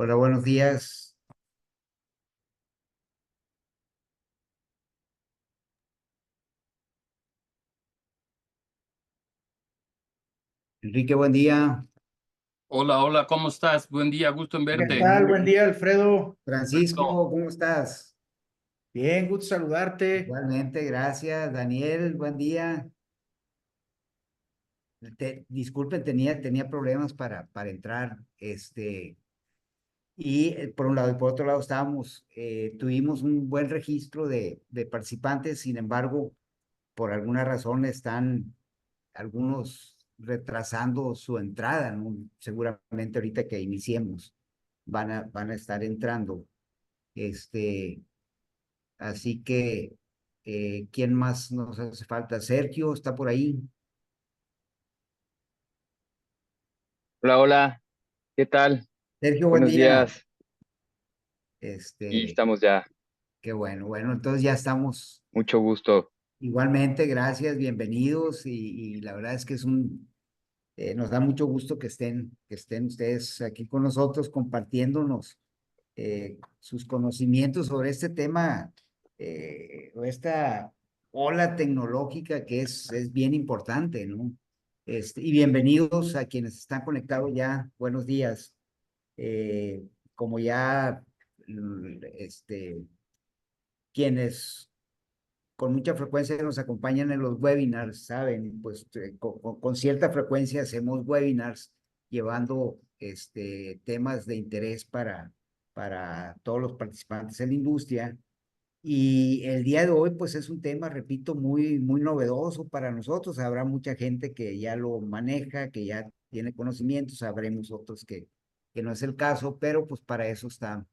Hola, buenos días. Enrique, buen día. Hola, hola, ¿cómo estás? Buen día, gusto en Muy ¿Qué verte. tal? Buen bien. día, Alfredo. Perfecto. Francisco, ¿cómo estás? Bien, gusto saludarte. Igualmente, gracias. Daniel, buen día. Disculpen, tenía problemas para entrar. Por un lado y por otro lado tuvimos un buen registro de participantes. Sin embargo, por alguna razón están algunos retrasando su entrada, ¿no? Seguramente ahorita que iniciemos van a estar entrando. Este, Así que, ¿quién más nos hace falta? Sergio, ¿está por ahí? Hola, hola, ¿qué tal? Sergio, buen Buenos día. días. Y Este, estamos ya. Qué bueno. Bueno, entonces ya estamos Mucho gusto. igualmente, gracias, bienvenidos y la verdad es que nos da mucho gusto que estén ustedes aquí con nosotros compartiéndonos sus conocimientos sobre este tema o esta ola tecnológica que es bien importante, ¿no? Y bienvenidos a quienes están conectados ya. Buenos días. Como ya, quienes con mucha frecuencia nos acompañan en los webinars, saben, pues con cierta frecuencia hacemos webinars llevando temas de interés para todos los participantes en la industria. Y el día de hoy, pues es un tema, repito, muy novedoso para nosotros. Habrá mucha gente que ya lo maneja, que ya tiene conocimientos, habremos otros que no es el caso, pero pues para eso están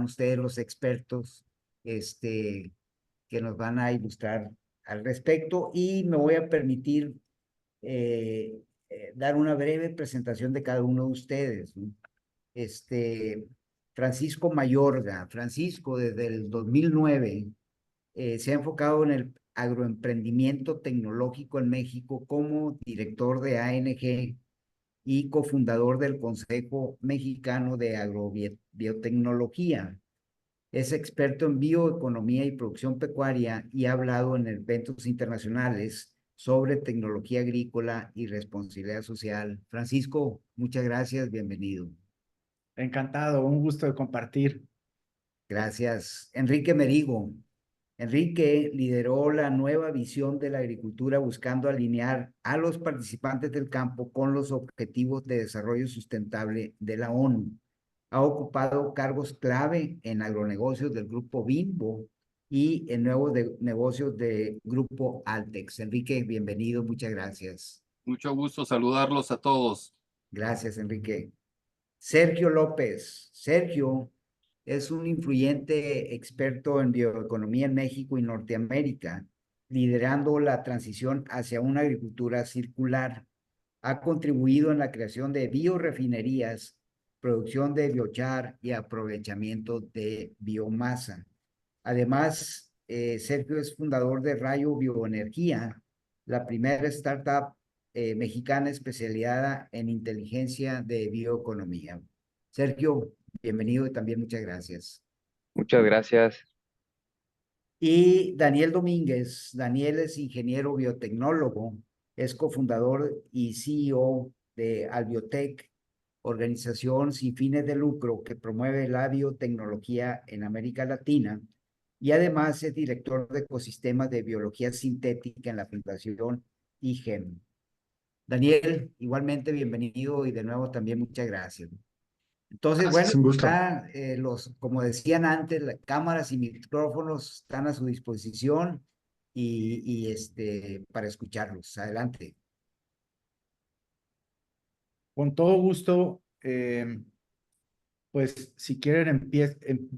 ustedes los expertos, que nos van a ilustrar al respecto. Y me voy a permitir eh, dar una breve presentación de cada uno de ustedes, ¿no? Este, Francisco Mayorga. Francisco, desde el 2009 se ha enfocado en el agroemprendimiento tecnológico en México como director de ANG y cofundador del Consejo Mexicano de Agrobiotecnología. Es experto en bioeconomía y producción pecuaria y ha hablado en eventos internacionales sobre tecnología agrícola y responsabilidad social. Francisco, muchas gracias, bienvenido. Encantado, un gusto de compartir. Gracias. Enrique Merigo. Enrique lideró la nueva visión de la agricultura buscando alinear a los participantes del campo con los objetivos de desarrollo sustentable de la ONU. Ha ocupado cargos clave en agronegocios del grupo Bimbo y en nuevos negocios del grupo Altex. Enrique, bienvenido, muchas gracias. Mucho gusto saludarlos a todos. Gracias, Enrique. Sergio López. Sergio es un influyente experto en bioeconomía en México y Norteamérica, liderando la transición hacia una agricultura circular. Ha contribuido en la creación de biorefinerías, producción de biochar y aprovechamiento de biomasa. Además, Sergio es fundador de Rayo Bioenergía, la primera startup mexicana especializada en inteligencia de bioeconomía. Sergio, bienvenido y también muchas gracias. Muchas gracias. Y Daniel Domínguez. Daniel es ingeniero biotecnólogo, es cofundador y CEO de Albiotech, organización sin fines de lucro que promueve la biotecnología en América Latina, y además es director de ecosistemas de biología sintética en la Fundación IGEM. Daniel, igualmente bienvenido y de nuevo también muchas gracias. Entonces, bueno, Gracias, un gusto. como decían antes, las cámaras y micrófonos están a su disposición para escucharlos. Adelante. Con todo gusto, pues si quieren,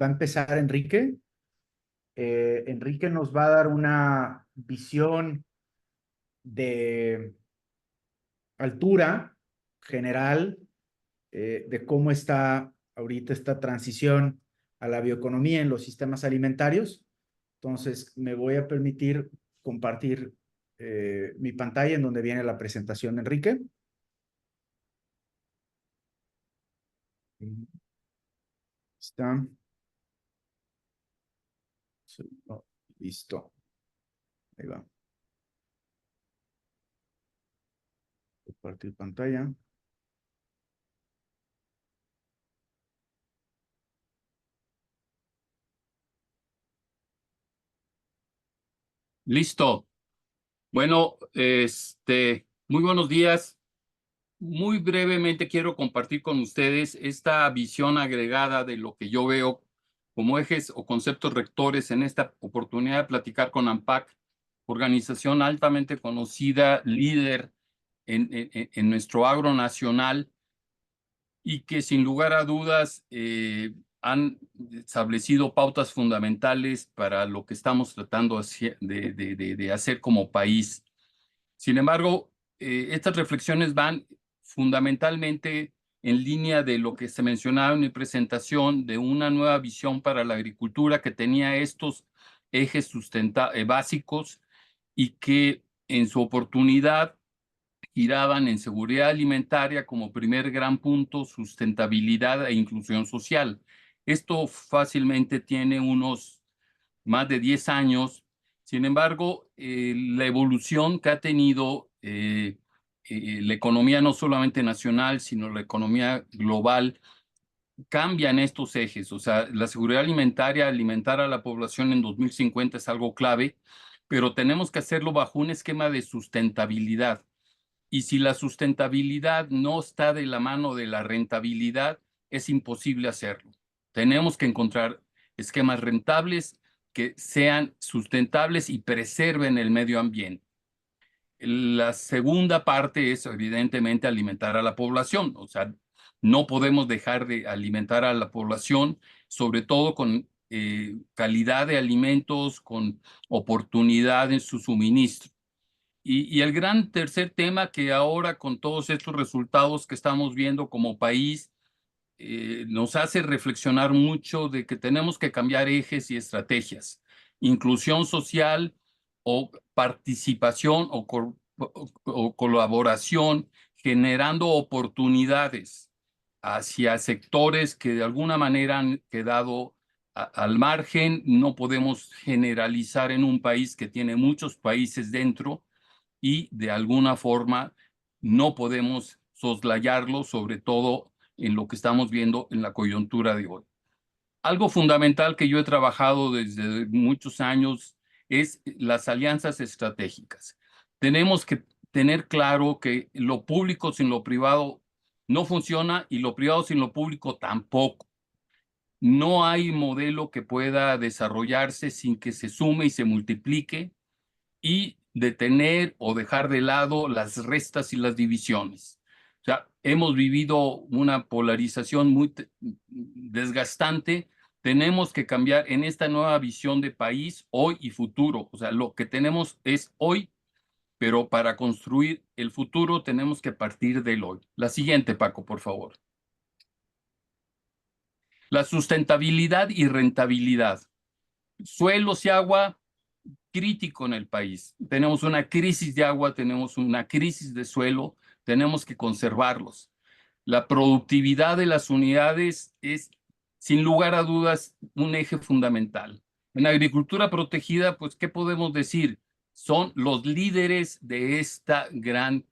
va a empezar Enrique. Enrique nos va a dar una visión de altura general de cómo está ahorita esta transición a la bioeconomía en los sistemas alimentarios. Entonces, me voy a permitir compartir mi pantalla en donde viene la presentación de Enrique. Está. Sí, oh, listo. Ahí va. Compartir pantalla. Listo. Bueno, muy buenos días. Muy brevemente quiero compartir con ustedes esta visión agregada de lo que yo veo como ejes o conceptos rectores en esta oportunidad de platicar con AMPAC, organización altamente conocida, líder en nuestro agro nacional y que sin lugar a dudas han establecido pautas fundamentales para lo que estamos tratando de hacer como país. Sin embargo, estas reflexiones van fundamentalmente en línea de lo que se mencionaba en mi presentación, de una nueva visión para la agricultura que tenía estos ejes básicos y que en su oportunidad giraban en seguridad alimentaria como primer gran punto, sustentabilidad e inclusión social. Esto fácilmente tiene unos más de 10 años. Sin embargo, la evolución que ha tenido la economía no solamente nacional, sino la economía global, cambian estos ejes. O sea, la seguridad alimentaria, alimentar a la población en 2050 es algo clave, pero tenemos que hacerlo bajo un esquema de sustentabilidad. Y si la sustentabilidad no está de la mano de la rentabilidad, es imposible hacerlo. Tenemos que encontrar esquemas rentables que sean sustentables y preserven el medio ambiente. La segunda parte es, evidentemente, alimentar a la población. O sea, no podemos dejar de alimentar a la población, sobre todo con calidad de alimentos, con oportunidad en su suministro. Y el gran tercer tema que ahora con todos estos resultados que estamos viendo como país, nos hace reflexionar mucho de que tenemos que cambiar ejes y estrategias. Inclusión social o participación o colaboración, generando oportunidades hacia sectores que de alguna manera han quedado al margen. No podemos generalizar en un país que tiene muchos países dentro y de alguna forma no podemos soslayarlo, sobre todo en lo que estamos viendo en la coyuntura de hoy. Algo fundamental que yo he trabajado desde muchos años es las alianzas estratégicas. Tenemos que tener claro que lo público sin lo privado no funciona y lo privado sin lo público tampoco. No hay modelo que pueda desarrollarse sin que se sume y se multiplique y detener o dejar de lado las restas y las divisiones. O sea, hemos vivido una polarización muy desgastante. Tenemos que cambiar en esta nueva visión de país, hoy y futuro. O sea, lo que tenemos es hoy, pero para construir el futuro tenemos que partir del hoy. La siguiente, Paco, por favor. La sustentabilidad y rentabilidad. Suelos y agua crítico en el país. Tenemos una crisis de agua, tenemos una crisis de suelo, tenemos que conservarlos. La productividad de las unidades es, sin lugar a dudas, un eje fundamental. En agricultura protegida, pues, ¿qué podemos decir? Son los líderes de esta gran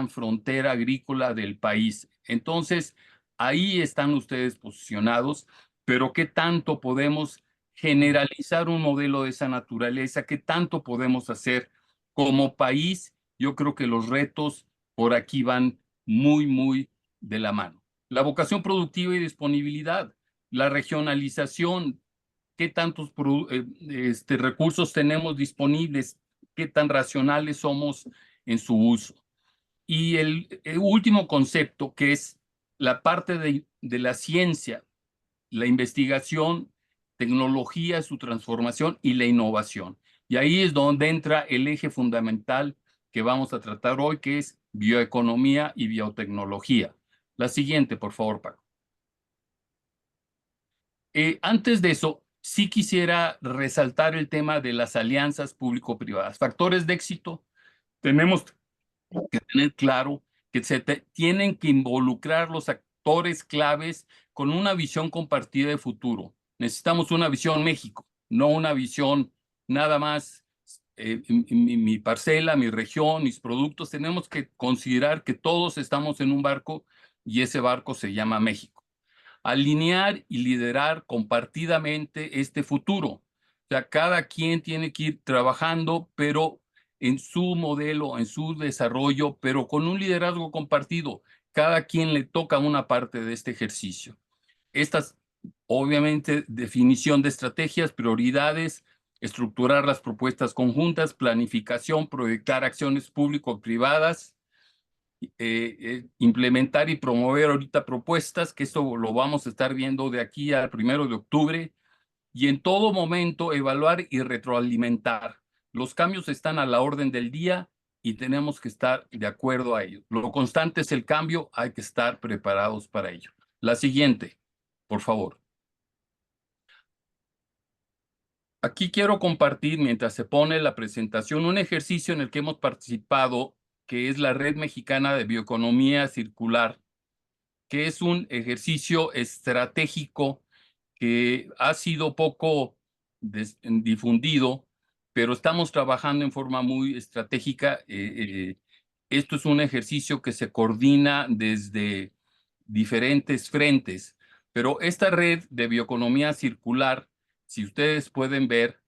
frontera agrícola del país. Entonces, ahí están ustedes posicionados, pero ¿qué tanto podemos generalizar un modelo de esa naturaleza? ¿Qué tanto podemos hacer como país? Yo creo que los retos por aquí van muy de la mano. La vocación productiva y disponibilidad, la regionalización, qué tantos recursos tenemos disponibles, qué tan racionales somos en su uso. Y el último concepto, que es la parte de la ciencia, la investigación, tecnología, su transformación y la innovación. Y ahí es donde entra el eje fundamental que vamos a tratar hoy, que es bioeconomía y biotecnología. La siguiente, por favor, Paco. Antes de eso, sí quisiera resaltar el tema de las alianzas público-privadas. Factores de éxito, tenemos que tener claro que tienen que involucrar los actores claves con una visión compartida de futuro. Necesitamos una visión México, no una visión nada más mi parcela, mi región, mis productos. Tenemos que considerar que todos estamos en un barco y ese barco se llama México. Alinear y liderar compartidamente este futuro. O sea, cada quien tiene que ir trabajando, pero en su modelo, en su desarrollo, pero con un liderazgo compartido. Cada quien le toca una parte de este ejercicio. Estas, obviamente, definición de estrategias, prioridades, estructurar las propuestas conjuntas, planificación, proyectar acciones público-privadas, implementar y promover ahorita propuestas, que esto lo vamos a estar viendo de aquí al 1 de octubre, y en todo momento evaluar y retroalimentar. Los cambios están a la orden del día y tenemos que estar de acuerdo a ello. Lo constante es el cambio, hay que estar preparados para ello. La siguiente, por favor. Aquí quiero compartir, mientras se pone la presentación, un ejercicio en el que hemos participado, que es la Red Mexicana de Bioeconomía Circular, que es un ejercicio estratégico que ha sido poco difundido, pero estamos trabajando en forma muy estratégica. Esto es un ejercicio que se coordina desde diferentes frentes, pero esta red de bioeconomía circular, si ustedes pueden ver,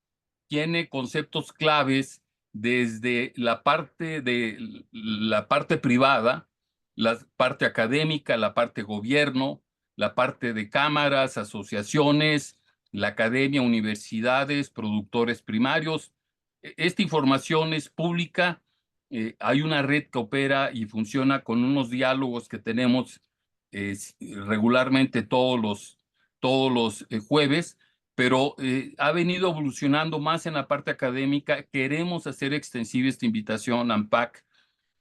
tiene conceptos claves desde la parte privada, la parte académica, la parte gobierno, la parte de cámaras, asociaciones, la academia, universidades, productores primarios. Esta información es pública. Hay una red que opera y funciona con unos diálogos que tenemos regularmente todos los jueves, pero ha venido evolucionando más en la parte académica. Queremos hacer extensiva esta invitación a AMPAC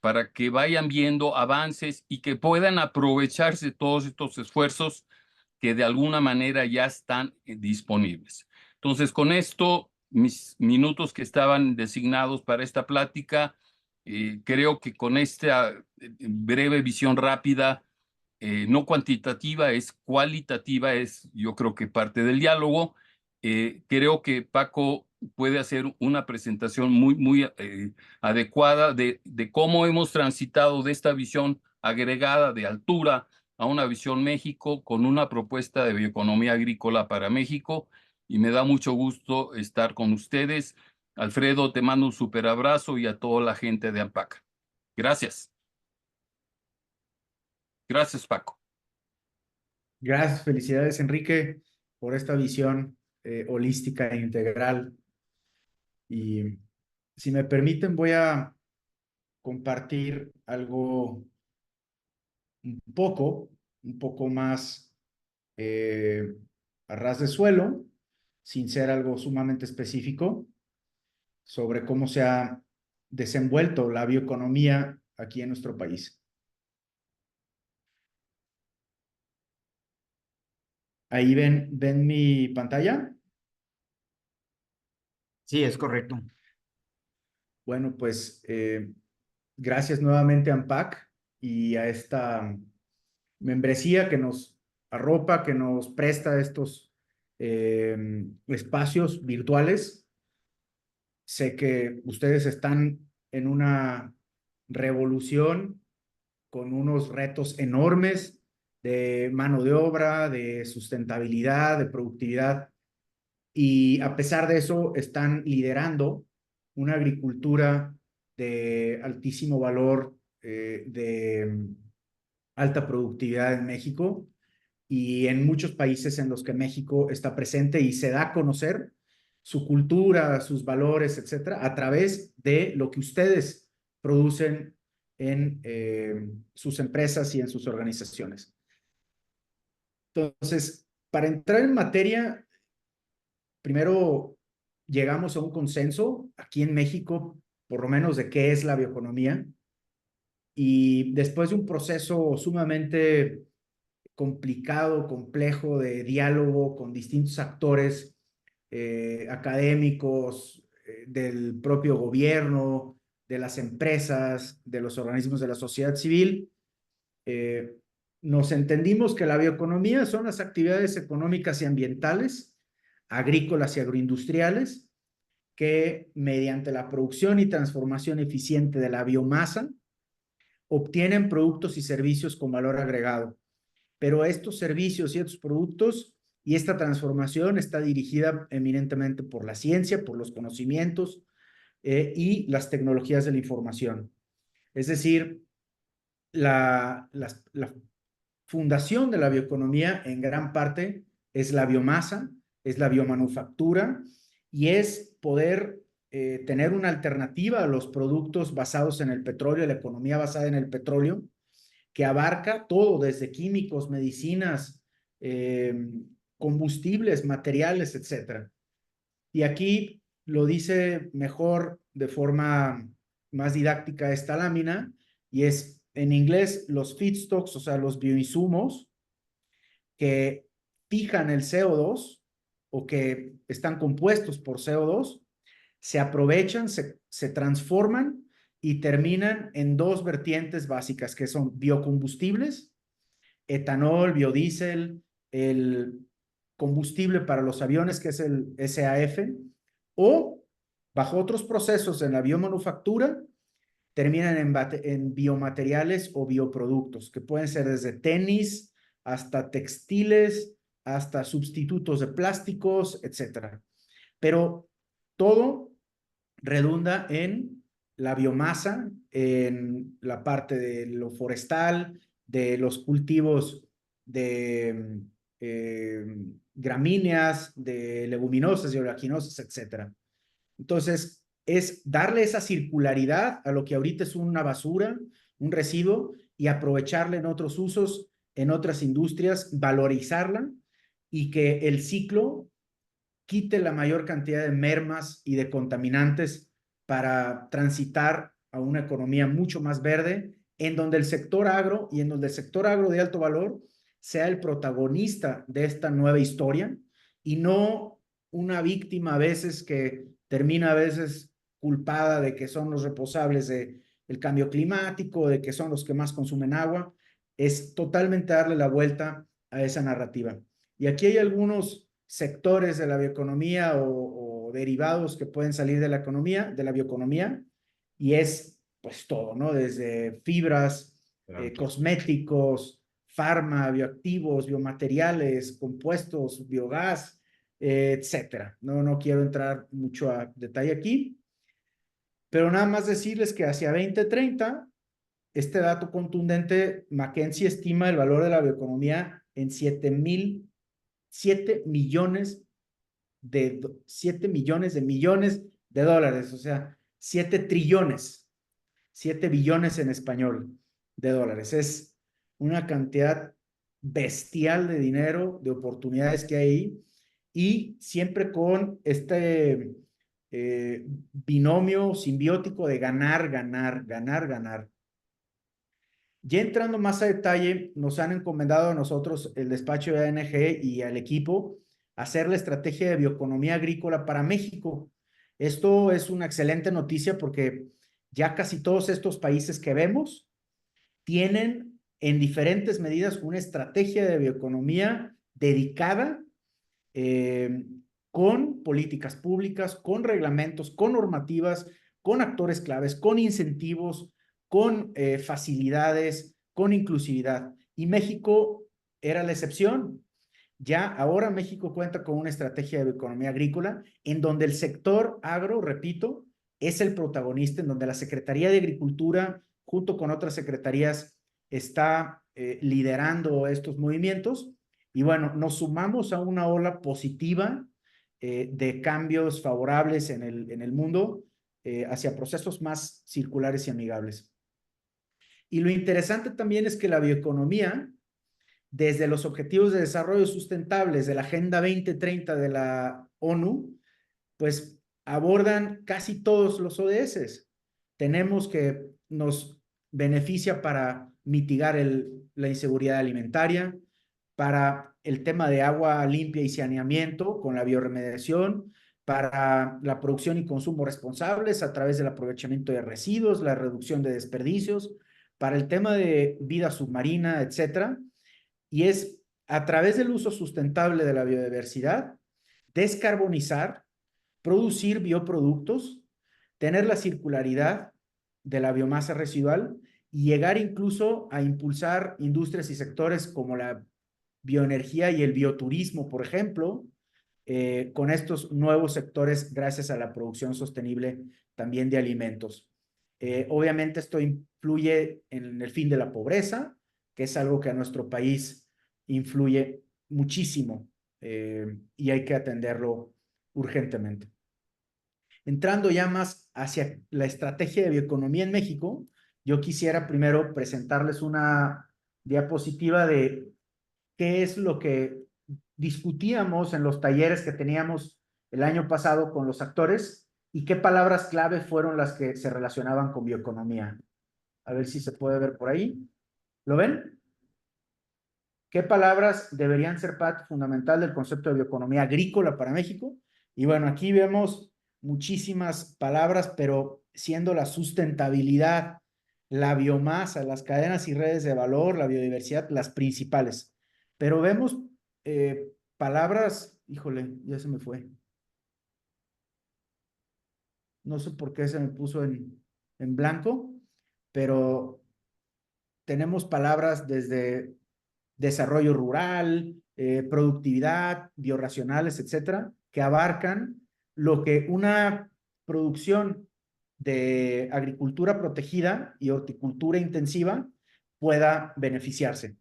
para que vayan viendo avances y que puedan aprovecharse todos estos esfuerzos que de alguna manera ya están disponibles. Entonces, con esto, mis minutos que estaban designados para esta plática, creo que con esta breve visión rápida, no cuantitativa, es cualitativa, es yo creo que parte del diálogo. Creo que Paco puede hacer una presentación muy adecuada de cómo hemos transitado de esta visión agregada de altura a una visión México con una propuesta de bioeconomía agrícola para México, y me da mucho gusto estar con ustedes. Alfredo, te mando un súper abrazo y a toda la gente de AMPAC. Gracias. Gracias, Paco. Gracias, felicidades, Enrique, por esta visión holística e integral. Y si me permiten, voy a compartir algo un poco más a ras de suelo, sin ser algo sumamente específico, sobre cómo se ha desenvuelto la bioeconomía aquí en nuestro país. Ahí ven mi pantalla. Sí, es correcto. Bueno, pues gracias nuevamente a AMPAC y a esta membresía que nos arropa, que nos presta estos espacios virtuales. Sé que ustedes están en una revolución con unos retos enormes de mano de obra, de sustentabilidad, de productividad, y a pesar de eso están liderando una agricultura de altísimo valor, de alta productividad en México y en muchos países en los que México está presente y se da a conocer su cultura, sus valores, etcétera, a través de lo que ustedes producen en sus empresas y en sus organizaciones. Entonces, para entrar en materia, primero llegamos a un consenso aquí en México, por lo menos de qué es la bioeconomía, y después de un proceso sumamente complicado, complejo de diálogo con distintos actores académicos, del propio gobierno, de las empresas, de los organismos de la sociedad civil, nos entendimos que la bioeconomía son las actividades económicas y ambientales, agrícolas y agroindustriales, que mediante la producción y transformación eficiente de la biomasa, obtienen productos y servicios con valor agregado. Pero estos servicios y estos productos y esta transformación está dirigida eminentemente por la ciencia, por los conocimientos y las tecnologías de la información. Es decir, la fundación de la bioeconomía en gran parte es la biomasa, es la biomanufactura y es poder tener una alternativa a los productos basados en el petróleo, la economía basada en el petróleo, que abarca todo, desde químicos, medicinas, combustibles, materiales, etc. Y aquí lo dice mejor de forma más didáctica esta lámina, y es en inglés los feedstocks, o sea, los bioinsumos que fijan el CO2 o que están compuestos por CO2, se aprovechan, se transforman y terminan en dos vertientes básicas, que son biocombustibles, etanol, biodiesel, el combustible para los aviones, que es el SAF, o bajo otros procesos en la biomanufactura, terminan en biomateriales o bioproductos, que pueden ser desde tenis hasta textiles, hasta sustitutos de plásticos, etc. Pero todo redunda en la biomasa, en la parte de lo forestal, de los cultivos de gramíneas, de leguminosas y oleaginosas, etc. Entonces, es darle esa circularidad a lo que ahorita es una basura, un residuo, y aprovecharla en otros usos, en otras industrias, valorizarla y que el ciclo quite la mayor cantidad de mermas y de contaminantes para transitar a una economía mucho más verde, en donde el sector agro y en donde el sector agro de alto valor sea el protagonista de esta nueva historia y no una víctima a veces que termina a veces culpada de que son los responsables del cambio climático, de que son los que más consumen agua. Es totalmente darle la vuelta a esa narrativa. Y aquí hay algunos sectores de la bioeconomía o derivados que pueden salir de la economía, de la bioeconomía, y es pues todo, ¿no? Desde fibras, cosméticos, farma, bioactivos, biomateriales, compuestos, biogás, etcétera. No quiero entrar mucho a detalle aquí, pero nada más decirles que hacia 2030, este dato contundente, McKinsey estima el valor de la bioeconomía en 7 millones de millones de dólares, o sea, 7 trillones, 7 billones en español de dólares. Es una cantidad bestial de dinero, de oportunidades que hay ahí, y siempre con este binomio simbiótico de ganar, ganar, ganar, ganar. Ya entrando más a detalle, nos han encomendado a nosotros, el despacho de ANG y al equipo, hacer la estrategia de bioeconomía agrícola para México. Esto es una excelente noticia porque ya casi todos estos países que vemos tienen en diferentes medidas una estrategia de bioeconomía dedicada, con políticas públicas, con reglamentos, con normativas, con actores claves, con incentivos, con facilidades, con inclusividad. Y México era la excepción. Ya ahora México cuenta con una estrategia de economía agrícola en donde el sector agro, repito, es el protagonista, en donde la Secretaría de Agricultura, junto con otras secretarías, está liderando estos movimientos. Y bueno, nos sumamos a una ola positiva de cambios favorables en el mundo hacia procesos más circulares y amigables. Y lo interesante también es que la bioeconomía, desde los Objetivos de Desarrollo Sustentables de la Agenda 2030 de la ONU, pues abordan casi todos los ODS. Tenemos que nos beneficia para mitigar la inseguridad alimentaria, para el tema de agua limpia y saneamiento con la bioremediación, para la producción y consumo responsables a través del aprovechamiento de residuos, la reducción de desperdicios, para el tema de vida submarina, etcétera, y es a través del uso sustentable de la biodiversidad, descarbonizar, producir bioproductos, tener la circularidad de la biomasa residual y llegar incluso a impulsar industrias y sectores como la bioenergía y el bioturismo, por ejemplo, con estos nuevos sectores gracias a la producción sostenible también de alimentos. Obviamente esto influye en el fin de la pobreza, que es algo que a nuestro país influye muchísimo y hay que atenderlo urgentemente. Entrando ya más hacia la estrategia de bioeconomía en México, yo quisiera primero presentarles una diapositiva de qué es lo que discutíamos en los talleres que teníamos el año pasado con los actores y qué palabras clave fueron las que se relacionaban con bioeconomía. A ver si se puede ver por ahí. ¿Lo ven? ¿Qué palabras deberían ser parte fundamental del concepto de bioeconomía agrícola para México? Y bueno, aquí vemos muchísimas palabras, pero siendo la sustentabilidad, la biomasa, las cadenas y redes de valor, la biodiversidad, las principales. Pero vemos palabras, híjole, ya se me fue. No sé por qué se me puso en blanco, pero tenemos palabras desde desarrollo rural, productividad, biorracionales, etcétera, que abarcan lo que una producción de agricultura protegida y horticultura intensiva pueda beneficiarse.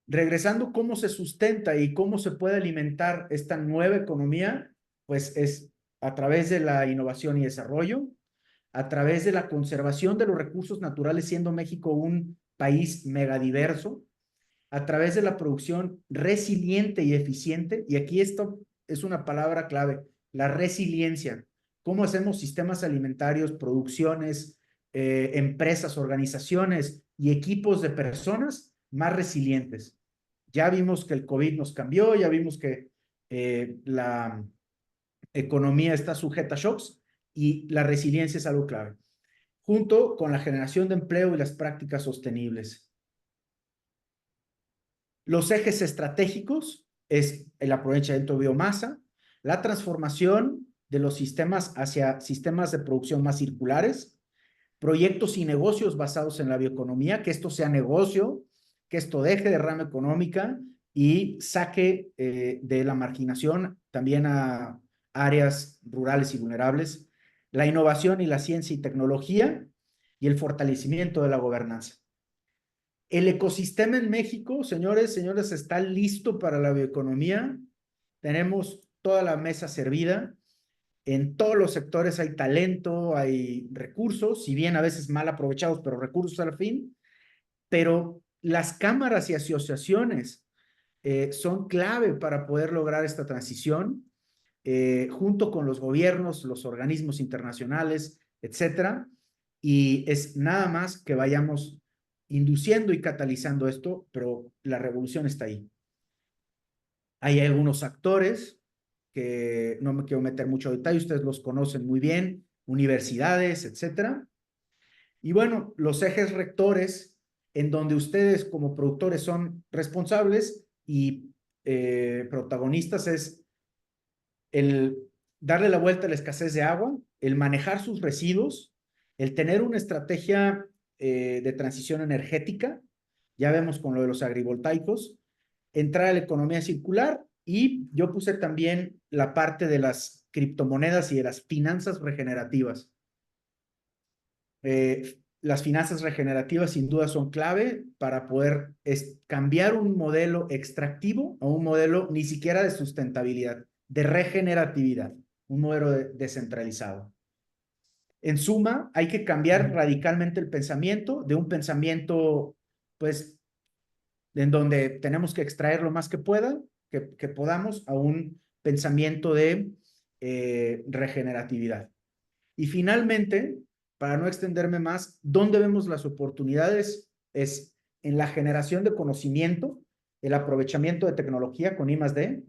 Regresando, ¿cómo se sustenta y cómo se puede alimentar esta nueva economía? Pues es a través de la innovación y desarrollo, a través de la conservación de los recursos naturales, siendo México un país megadiverso, a través de la producción resiliente y eficiente, y aquí esto es una palabra clave, la resiliencia. ¿Cómo hacemos sistemas alimentarios, producciones, empresas, organizaciones y equipos de personas más resilientes? Ya vimos que el COVID nos cambió, ya vimos que la economía está sujeta a shocks y la resiliencia es algo clave, junto con la generación de empleo y las prácticas sostenibles. Los ejes estratégicos es el aprovechamiento de biomasa, la transformación de los sistemas hacia sistemas de producción más circulares, proyectos y negocios basados en la bioeconomía, que esto sea negocio, que esto deje de rama económica y saque de la marginación también a áreas rurales y vulnerables, la innovación y la ciencia y tecnología y el fortalecimiento de la gobernanza. El ecosistema en México, señores, está listo para la bioeconomía. Tenemos toda la mesa servida. En todos los sectores hay talento, hay recursos, si bien a veces mal aprovechados, pero recursos al fin. Pero las cámaras y asociaciones son clave para poder lograr esta transición, junto con los gobiernos, los organismos internacionales, etcétera. Y es nada más que vayamos induciendo y catalizando esto, pero la revolución está ahí. Hay algunos actores que no me quiero meter mucho detalle, ustedes los conocen muy bien, universidades, etcétera. Y bueno, los ejes rectores en donde ustedes como productores son responsables y protagonistas es el darle la vuelta a la escasez de agua, el manejar sus residuos, el tener una estrategia de transición energética, ya vemos con lo de los agrivoltaicos, entrar a la economía circular y yo puse también la parte de las criptomonedas y de las finanzas regenerativas. Las finanzas regenerativas sin duda son clave para poder cambiar un modelo extractivo a un modelo ni siquiera de sustentabilidad, de regeneratividad, un modelo descentralizado. En suma, hay que cambiar radicalmente el pensamiento de un pensamiento, pues, en donde tenemos que extraer lo más que podamos, a un pensamiento de regeneratividad. Y finalmente, para no extenderme más, ¿dónde vemos las oportunidades? Es en la generación de conocimiento, el aprovechamiento de tecnología con I+D,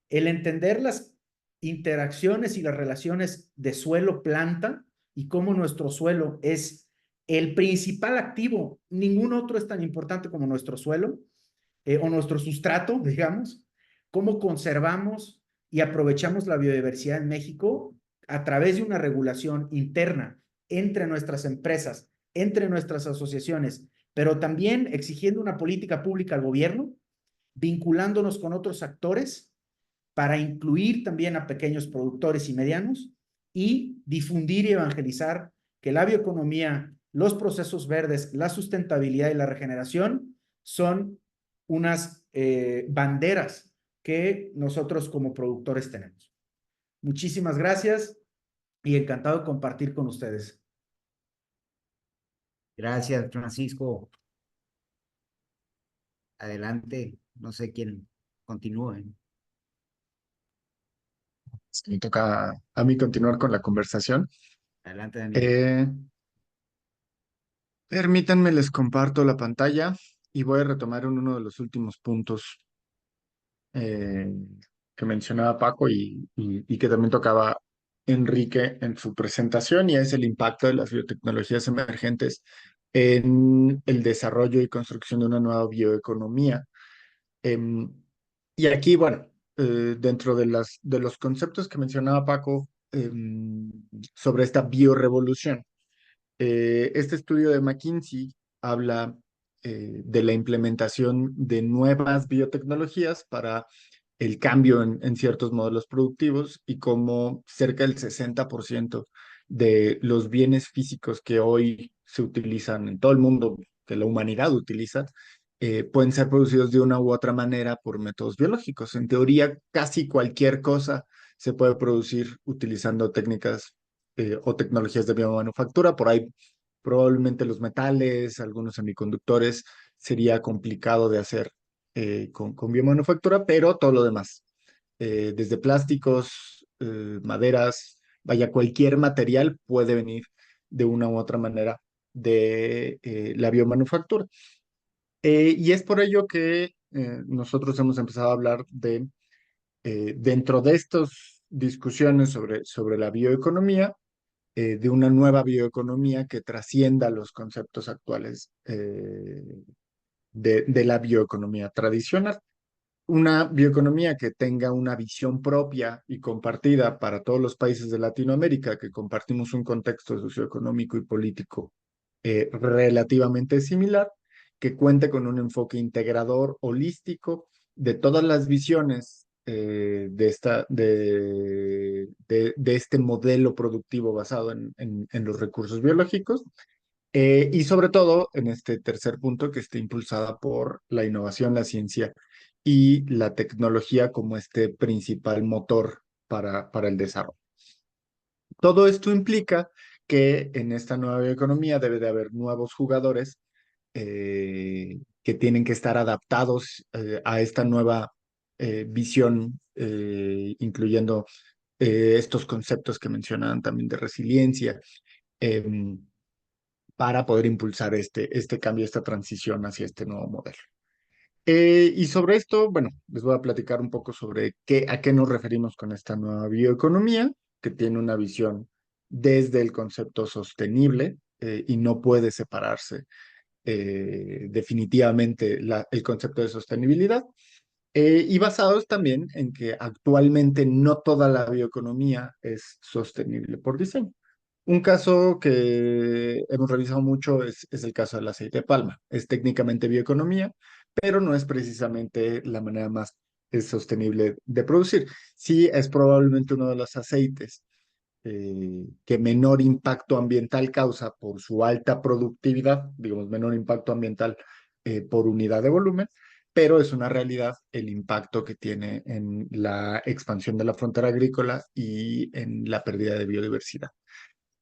el entender las interacciones y las relaciones de suelo-planta y cómo nuestro suelo es el principal activo. Ningún otro es tan importante como nuestro suelo. o nuestro sustrato, digamos, cómo conservamos y aprovechamos la biodiversidad en México a través de una regulación interna entre nuestras empresas, entre nuestras asociaciones, pero también exigiendo una política pública al gobierno, vinculándonos con otros actores para incluir también a pequeños productores y medianos y difundir y evangelizar que la bioeconomía, los procesos verdes, la sustentabilidad y la regeneración son unas banderas que nosotros como productores tenemos. Muchísimas gracias y encantado de compartir con ustedes. Gracias, Francisco. Adelante, no sé quién continúe. Me toca a mí continuar con la conversación. Adelante, Daniel. Permítanme, les comparto la pantalla y voy a retomar uno de los últimos puntos eh, que mencionaba Paco y que también tocaba Enrique en su presentación, y es el impacto de las biotecnologías emergentes en el desarrollo y construcción de una nueva bioeconomía. Em, y aquí, bueno, dentro de los conceptos que mencionaba Paco sobre esta biorevolución, este estudio de McKinsey habla de la implementación de nuevas biotecnologías para el cambio en ciertos modelos productivos, y cómo cerca del 60% de los bienes físicos que hoy se utilizan en todo el mundo, que la humanidad utiliza, pueden ser producidos de una u otra manera por métodos biológicos. En teoría, casi cualquier cosa se puede producir utilizando técnicas o tecnologías de biomanufactura. Por ahí probablemente los metales, algunos semiconductores, sería complicado de hacer con biomanufactura, pero todo lo demás, desde plásticos, maderas, vaya, cualquier material puede venir de una u otra manera de la biomanufactura. Y es por ello que nosotros hemos empezado a hablar de, dentro de estas discusiones sobre la bioeconomía, de una nueva bioeconomía que trascienda los conceptos actuales de la bioeconomía tradicional. Una bioeconomía que tenga una visión propia y compartida para todos los países de Latinoamérica, que compartimos un contexto socioeconómico y político relativamente similar, que cuente con un enfoque integrador, holístico, de todas las visiones de este modelo productivo basado en los recursos biológicos, y sobre todo en este tercer punto, que esté impulsada por la innovación, la ciencia y la tecnología como este principal motor para el desarrollo. Todo esto implica que en esta nueva economía debe de haber nuevos jugadores que tienen que estar adaptados a esta nueva visión, incluyendo estos conceptos que mencionaban también de resiliencia, em, para poder impulsar este cambio, esta transición hacia este nuevo modelo. Y sobre esto, bueno, les voy a platicar un poco sobre a qué nos referimos con esta nueva bioeconomía, que tiene una visión desde el concepto sostenible y no puede separarse definitivamente el concepto de sostenibilidad, y basados también en que actualmente no toda la bioeconomía es sostenible por diseño. Un caso que hemos revisado mucho es el caso del aceite de palma. Es técnicamente bioeconomía, pero no es precisamente la manera más sostenible de producir. Sí, es probablemente uno de los aceites que menor impacto ambiental causa por su alta productividad, digamos, menor impacto ambiental por unidad de volumen, pero es una realidad el impacto que tiene en la expansión de la frontera agrícola y en la pérdida de biodiversidad.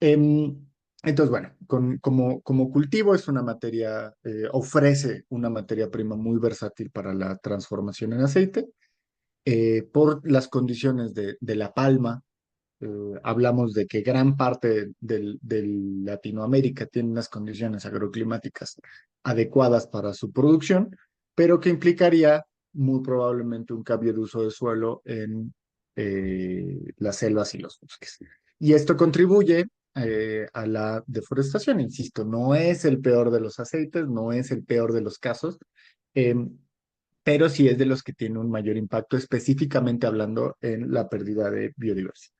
Entonces, bueno, como cultivo es una materia, ofrece una materia prima muy versátil para la transformación en aceite, por las condiciones de la palma. Hablamos de que gran parte de Latinoamérica tiene unas condiciones agroclimáticas adecuadas para su producción, pero que implicaría muy probablemente un cambio de uso de suelo en las selvas y los bosques. Y esto contribuye a la deforestación. Insisto, no es el peor de los aceites, no es el peor de los casos, pero sí es de los que tiene un mayor impacto, específicamente hablando en la pérdida de biodiversidad.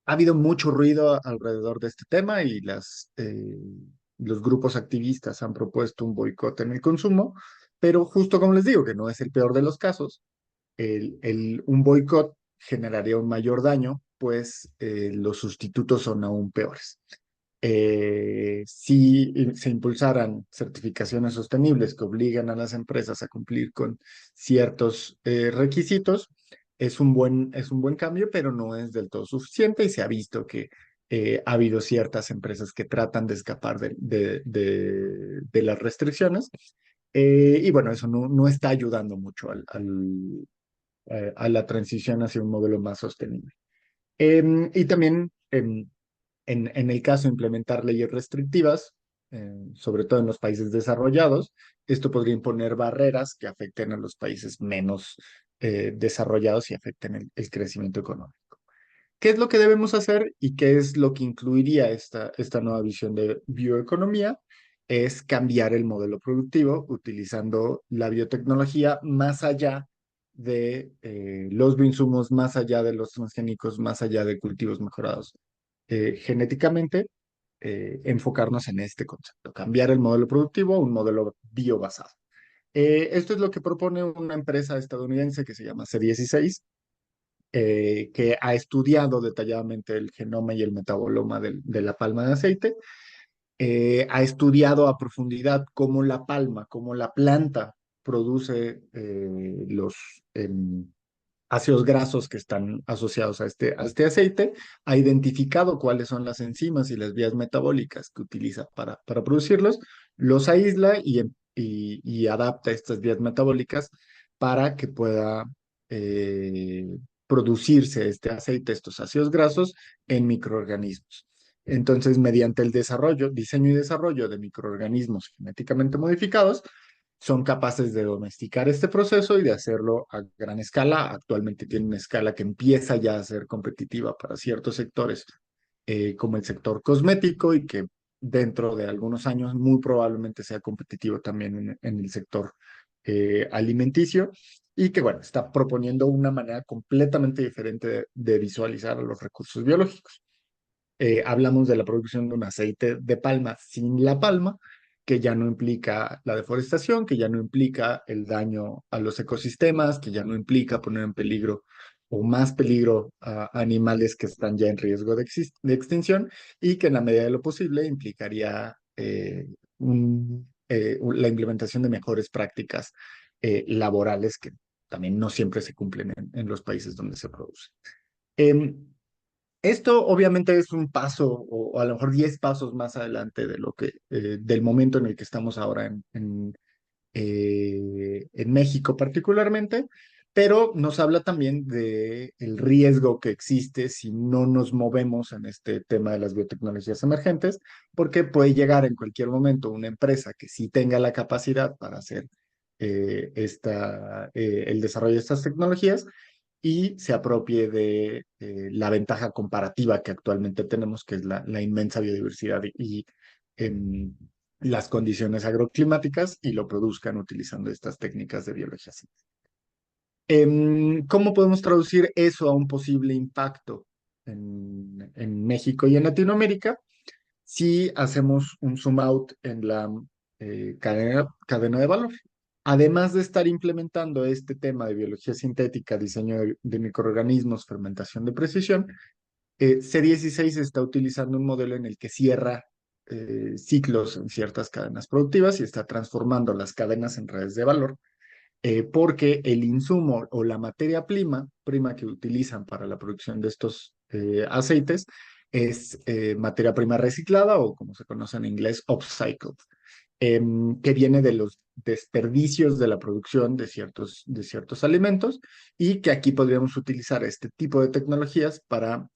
Ha habido mucho ruido alrededor de este tema y los grupos activistas han propuesto un boicot en el consumo, pero justo como les digo, que no es el peor de los casos, un boicot generaría un mayor daño, pues los sustitutos son aún peores. Si se impulsaran certificaciones sostenibles que obligan a las empresas a cumplir con ciertos requisitos, es un buen cambio, pero no es del todo suficiente y se ha visto que ha habido ciertas empresas que tratan de escapar de las restricciones. Y bueno, eso no está ayudando mucho a la transición hacia un modelo más sostenible. Y también en el caso de implementar leyes restrictivas, sobre todo en los países desarrollados, esto podría imponer barreras que afecten a los países menos desarrollados y afecten el crecimiento económico. ¿Qué es lo que debemos hacer y qué es lo que incluiría esta nueva visión de bioeconomía? Es cambiar el modelo productivo utilizando la biotecnología más allá de los bioinsumos, más allá de los transgénicos, más allá de cultivos mejorados genéticamente, enfocarnos en este concepto, cambiar el modelo productivo a un modelo biobasado. Esto es lo que propone una empresa estadounidense que se llama C16, que ha estudiado detalladamente el genoma y el metaboloma de la palma de aceite, ha estudiado a profundidad cómo la palma, cómo la planta produce los ácidos grasos que están asociados a este aceite, ha identificado cuáles son las enzimas y las vías metabólicas que utiliza para producirlos, los aísla y adapta estas vías metabólicas para que pueda eh, producirse este aceite, estos ácidos grasos en microorganismos. Entonces, mediante el diseño y desarrollo de microorganismos genéticamente modificados, son capaces de domesticar este proceso y de hacerlo a gran escala. Actualmente tiene una escala que empieza ya a ser competitiva para ciertos sectores, como el sector cosmético, y que dentro de algunos años muy probablemente sea competitivo también en el sector alimenticio, y que, bueno, está proponiendo una manera completamente diferente de visualizar los recursos biológicos. Hablamos de la producción de un aceite de palma sin la palma, que ya no implica la deforestación, que ya no implica el daño a los ecosistemas, que ya no implica poner en peligro o más peligro a animales que están ya en riesgo de extinción, y que en la medida de lo posible implicaría la implementación de mejores prácticas laborales que también no siempre se cumplen en los países donde se produce. Em, Esto obviamente es un paso, o a lo mejor 10 pasos más adelante del momento en el que estamos ahora en México particularmente, pero nos habla también de el riesgo que existe si no nos movemos en este tema de las biotecnologías emergentes, porque puede llegar en cualquier momento una empresa que sí tenga la capacidad para hacer el desarrollo de estas tecnologías y se apropie de la ventaja comparativa que actualmente tenemos, que es la inmensa biodiversidad y las condiciones agroclimáticas, y lo produzcan utilizando estas técnicas de biología sintética. ¿Cómo podemos traducir eso a un posible impacto en México y en Latinoamérica? Si hacemos un zoom out en la cadena de valor. Además de estar implementando este tema de biología sintética, diseño de microorganismos, fermentación de precisión, C16 está utilizando un modelo en el que cierra ciclos en ciertas cadenas productivas y está transformando las cadenas en redes de valor, porque el insumo o la materia prima que utilizan para la producción de estos aceites es materia prima reciclada, o como se conoce en inglés, upcycled, que viene de los desperdicios de la producción de ciertos alimentos, y que aquí podríamos utilizar este tipo de tecnologías para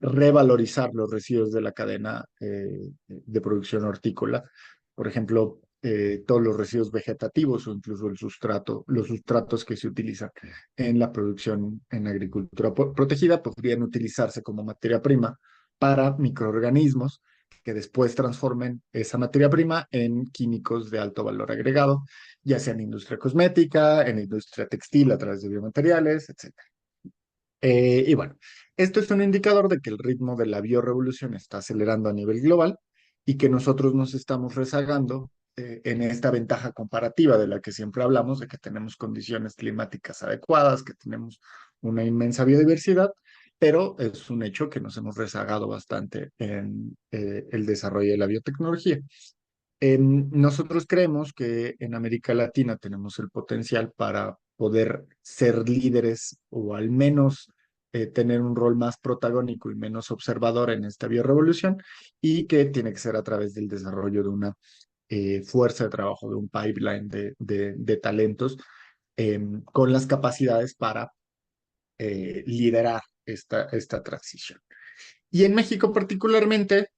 revalorizar los residuos de la cadena de producción hortícola. Por ejemplo, todos los residuos vegetativos o incluso los sustratos que se utilizan en la producción en agricultura protegida podrían utilizarse como materia prima para microorganismos que después transformen esa materia prima en químicos de alto valor agregado, ya sea en industria cosmética, en industria textil a través de biomateriales, etcétera. Y bueno, esto es un indicador de que el ritmo de la biorevolución está acelerando a nivel global y que nosotros nos estamos rezagando en esta ventaja comparativa de la que siempre hablamos, de que tenemos condiciones climáticas adecuadas, que tenemos una inmensa biodiversidad, pero es un hecho que nos hemos rezagado bastante en el desarrollo de la biotecnología. Nosotros creemos que en América Latina tenemos el potencial para poder ser líderes o al menos tener un rol más protagónico y menos observador en esta biorevolución y que tiene que ser a través del desarrollo de una fuerza de trabajo, de un pipeline de talentos con las capacidades para liderar esta transición. Y en México particularmente,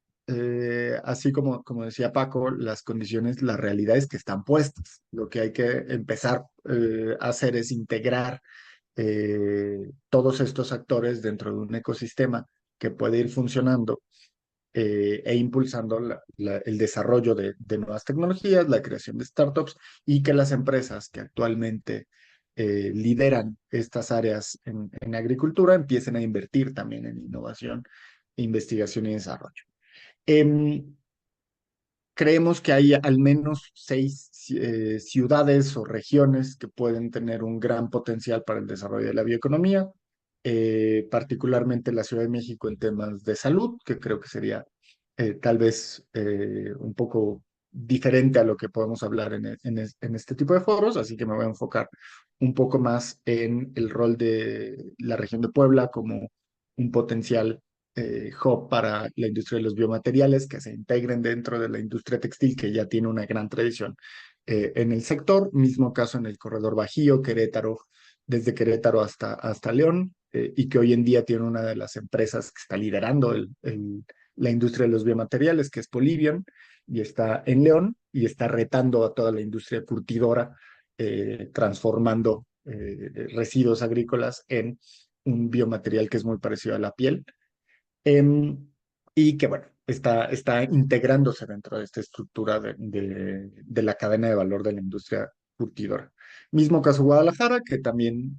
así como decía Paco, las condiciones, las realidades que están puestas. Lo que hay que empezar a hacer es integrar todos estos actores dentro de un ecosistema que puede ir funcionando e impulsando el desarrollo de nuevas tecnologías, la creación de startups y que las empresas que actualmente lideran estas áreas en agricultura empiecen a invertir también en innovación, investigación y desarrollo. Em, Creemos que hay al menos 6 ciudades o regiones que pueden tener un gran potencial para el desarrollo de la bioeconomía, particularmente la Ciudad de México en temas de salud, que creo que sería tal vez un poco diferente a lo que podemos hablar en este tipo de foros, así que me voy a enfocar un poco más en el rol de la región de Puebla como un potencial hub para la industria de los biomateriales que se integren dentro de la industria textil que ya tiene una gran tradición en el sector. Mismo caso en el corredor Bajío, Querétaro, desde Querétaro hasta León, y que hoy en día tiene una de las empresas que está liderando la industria de los biomateriales, que es Polybion, y está en León y está retando a toda la industria curtidora, transformando residuos agrícolas en un biomaterial que es muy parecido a la piel. Y que, bueno, está integrándose dentro de esta estructura de la cadena de valor de la industria curtidora. Mismo caso Guadalajara, que también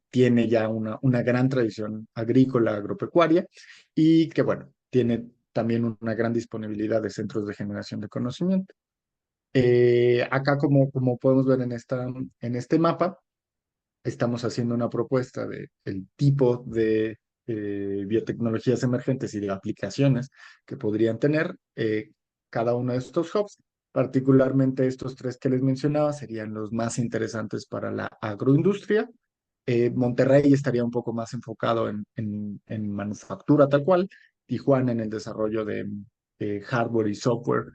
tiene ya una gran tradición agrícola, agropecuaria, y que, bueno, tiene también una gran disponibilidad de centros de generación de conocimiento. Acá, como podemos ver en este mapa, estamos haciendo una propuesta de el tipo de biotecnologías emergentes y de aplicaciones que podrían tener cada uno de estos hubs. Particularmente estos 3 que les mencionaba serían los más interesantes para la agroindustria. Monterrey estaría un poco más enfocado en manufactura tal cual. Tijuana en el desarrollo de hardware y software,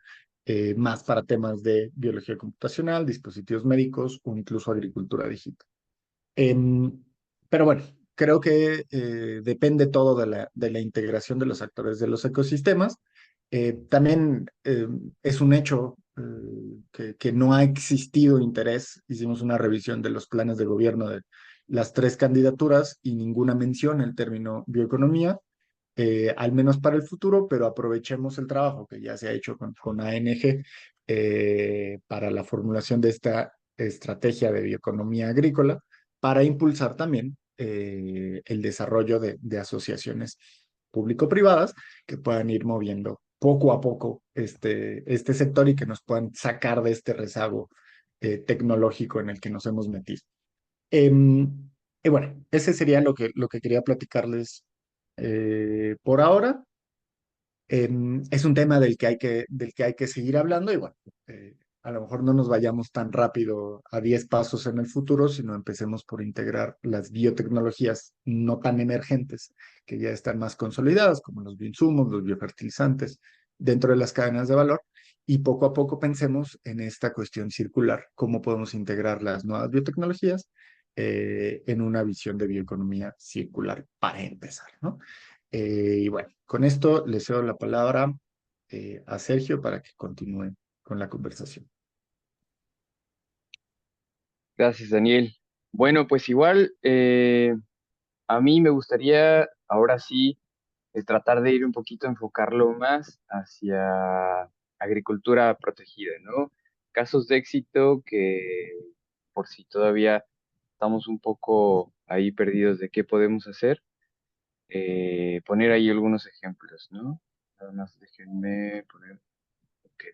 más para temas de biología computacional, dispositivos médicos o incluso agricultura digital. Pero bueno, creo que depende todo de la integración de los actores de los ecosistemas. También es un hecho que no ha existido interés. Hicimos una revisión de los planes de gobierno de las 3 candidaturas y ninguna menciona el término bioeconomía, al menos para el futuro, pero aprovechemos el trabajo que ya se ha hecho con ANG para la formulación de esta estrategia de bioeconomía agrícola para impulsar también el desarrollo de asociaciones público-privadas que puedan ir moviendo poco a poco este sector y que nos puedan sacar de este rezago tecnológico en el que nos hemos metido. Y bueno, ese sería lo que quería platicarles por ahora. Es un tema del que hay que seguir hablando y bueno, a lo mejor no nos vayamos tan rápido a 10 pasos en el futuro, sino empecemos por integrar las biotecnologías no tan emergentes, que ya están más consolidadas, como los bioinsumos, los biofertilizantes, dentro de las cadenas de valor, y poco a poco pensemos en esta cuestión circular, cómo podemos integrar las nuevas biotecnologías en una visión de bioeconomía circular para empezar, ¿no? Y bueno, con esto le cedo la palabra a Sergio para que continúe con la conversación. Gracias, Daniel. Bueno, pues igual a mí me gustaría ahora sí es tratar de ir un poquito, enfocarlo más hacia agricultura protegida, ¿no? Casos de éxito que, por si todavía estamos un poco ahí perdidos de qué podemos hacer, poner ahí algunos ejemplos, ¿no? Nada más déjenme poner. Ok.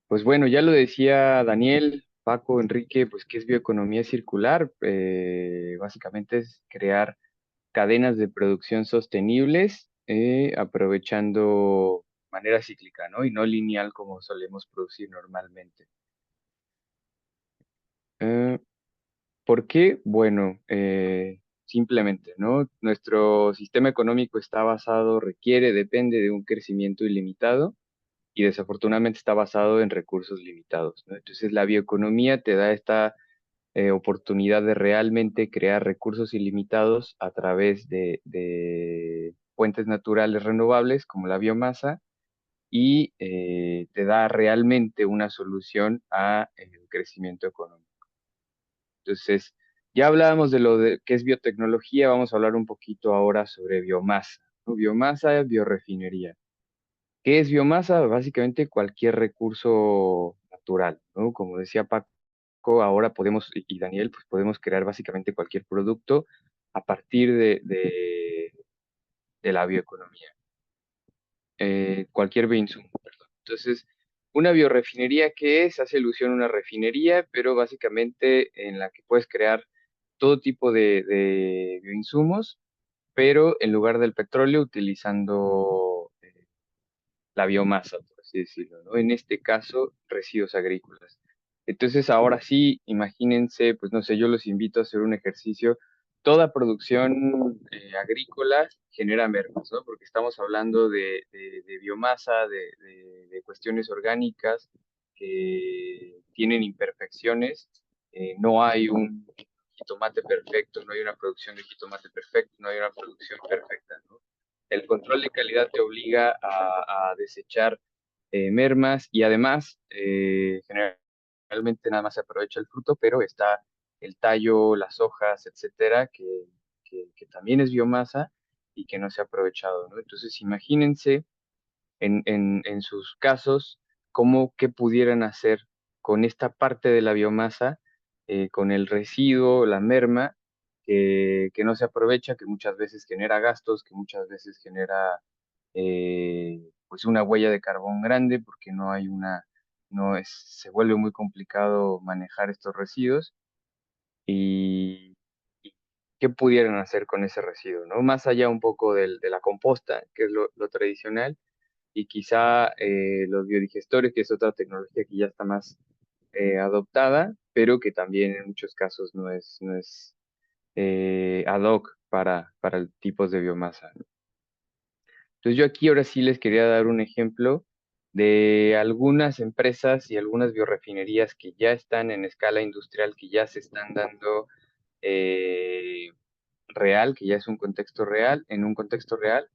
Pues bueno, ya lo decía Daniel, Paco, Enrique, pues ¿qué es bioeconomía circular? Básicamente es crear cadenas de producción sostenibles, aprovechando manera cíclica, ¿no? Y no lineal como solemos producir normalmente. Eh, ¿Por qué? Bueno, simplemente, ¿no? Nuestro sistema económico está basado, requiere, depende de un crecimiento ilimitado y desafortunadamente está basado en recursos limitados, ¿no? Entonces la bioeconomía te da esta oportunidad de realmente crear recursos ilimitados a través de fuentes naturales renovables como la biomasa y te da realmente una solución a el crecimiento económico. Entonces, ya hablábamos de lo de qué es biotecnología, vamos a hablar un poquito ahora sobre biomasa, ¿no? Biomasa, biorefinería. ¿Qué es biomasa? Básicamente cualquier recurso natural, ¿no? Como decía Paco, ahora podemos, y Daniel, pues podemos crear básicamente cualquier producto a partir de la bioeconomía. Cualquier bioinsumo, perdón. Entonces, una biorefinería, ¿qué es? Hace alusión a una refinería, pero básicamente en la que puedes crear todo tipo de bioinsumos, pero en lugar del petróleo utilizando la biomasa, por así decirlo, ¿no? En este caso, residuos agrícolas. Entonces, ahora sí, imagínense, pues no sé, yo los invito a hacer un ejercicio. Toda producción agrícola genera mermas, ¿no? Porque estamos hablando de biomasa, de cuestiones orgánicas que tienen imperfecciones. No hay un jitomate perfecto, no hay una producción de jitomate perfecto, no hay una producción perfecta, ¿no? El control de calidad te obliga a desechar mermas y además generalmente nada más se aprovecha el fruto, pero está el tallo, las hojas, etcétera, que también es biomasa y que no se ha aprovechado, ¿no? Entonces imagínense en sus casos cómo, qué pudieran hacer con esta parte de la biomasa, con el residuo, la merma, que no se aprovecha, que muchas veces genera gastos, que muchas veces genera pues una huella de carbón grande, porque no hay una, no es, se vuelve muy complicado manejar estos residuos y qué pudieran hacer con ese residuo, ¿no? Más allá un poco de la composta, que es lo tradicional, y quizá los biodigestores, que es otra tecnología que ya está más adoptada, pero que también en muchos casos no es ad hoc para tipos de biomasa, ¿no? Entonces yo aquí ahora sí les quería dar un ejemplo de algunas empresas y algunas biorefinerías que ya están en escala industrial, que ya se están dando eh, real, que ya es un contexto real, en un contexto real,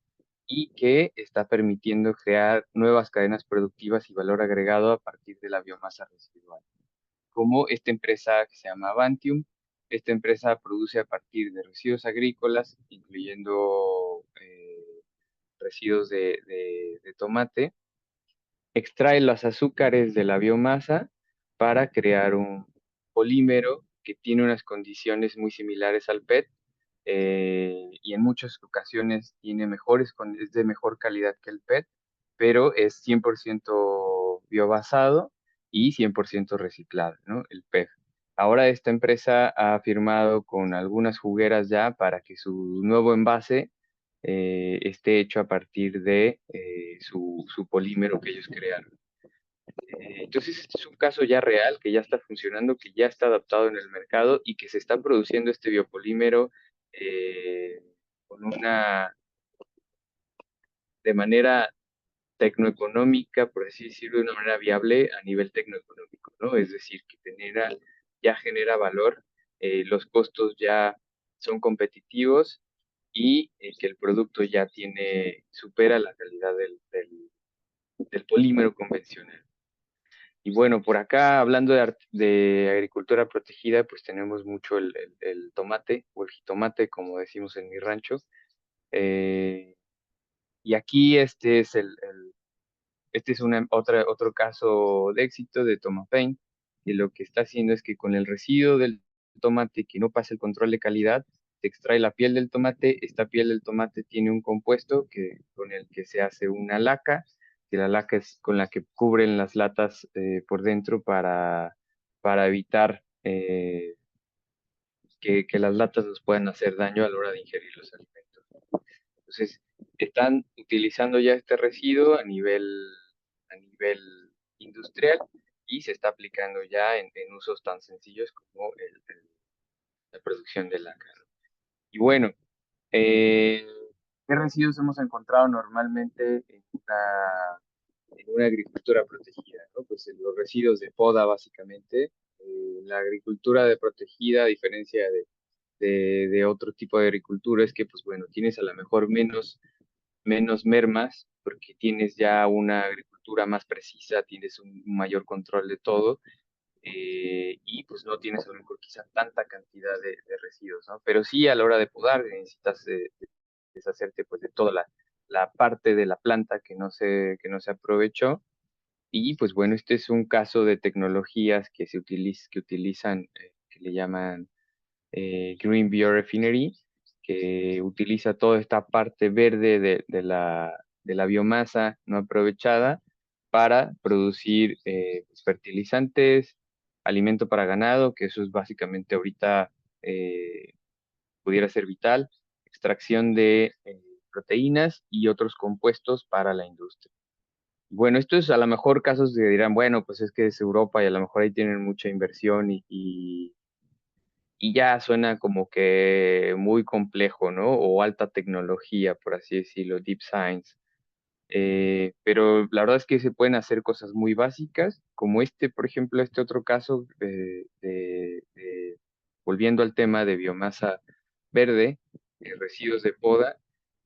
y que está permitiendo crear nuevas cadenas productivas y valor agregado a partir de la biomasa residual. Como esta empresa que se llama Avantium. Esta empresa produce a partir de residuos agrícolas, incluyendo residuos de tomate, extrae los azúcares de la biomasa para crear un polímero que tiene unas condiciones muy similares al PET, y en muchas ocasiones tiene es de mejor calidad que el PET, pero es 100% biobasado y 100% reciclable, ¿no? El PET. Ahora esta empresa ha firmado con algunas jugueras ya para que su nuevo envase esté hecho a partir de su polímero que ellos crearon. Entonces, este es un caso ya real, que ya está funcionando, que ya está adaptado en el mercado y que se está produciendo este biopolímero eh, con de manera tecnoeconómica, por así decirlo, de una manera viable a nivel tecnoeconómico, ¿no? Es decir, que ya genera valor, los costos ya son competitivos y que el producto ya supera la calidad del polímero convencional. Y bueno, por acá, hablando de agricultura protegida, pues tenemos mucho el tomate o el jitomate, como decimos en mi rancho. Y aquí este es otro caso de éxito de Tomapain, que lo que está haciendo es que con el residuo del tomate que no pasa el control de calidad, se extrae la piel del tomate. Esta piel del tomate tiene un compuesto con el que se hace una laca, que la laca es con la que cubren las latas por dentro para evitar que las latas nos puedan hacer daño a la hora de ingerir los alimentos. Entonces, están utilizando ya este residuo a nivel industrial y se está aplicando ya en usos tan sencillos como la producción de laca. Y bueno, eh, ¿qué residuos hemos encontrado normalmente en una agricultura protegida? ¿No? Pues los residuos de poda, básicamente. La agricultura de protegida, a diferencia de otro tipo de agricultura, es que, pues bueno, tienes a lo mejor menos mermas, porque tienes ya una agricultura más precisa, tienes un mayor control de todo, y pues no tienes a lo mejor quizá tanta cantidad de residuos, ¿no? Pero sí a la hora de podar necesitas deshacerte pues de toda la parte de la planta que no se aprovechó. Y pues bueno, este es un caso de tecnologías que utilizan, que le llaman Green Biorefinery, que utiliza toda esta parte verde de la biomasa no aprovechada para producir pues, fertilizantes, alimento para ganado, que eso es básicamente ahorita eh, pudiera ser vital, extracción de proteínas y otros compuestos para la industria. Bueno, esto es a lo mejor casos que dirán, bueno, pues es que es Europa y a lo mejor ahí tienen mucha inversión y ya suena como que muy complejo, ¿no? O alta tecnología, por así decirlo, deep science. Pero la verdad es que se pueden hacer cosas muy básicas, como por ejemplo, este otro caso, volviendo al tema de biomasa verde, residuos de poda,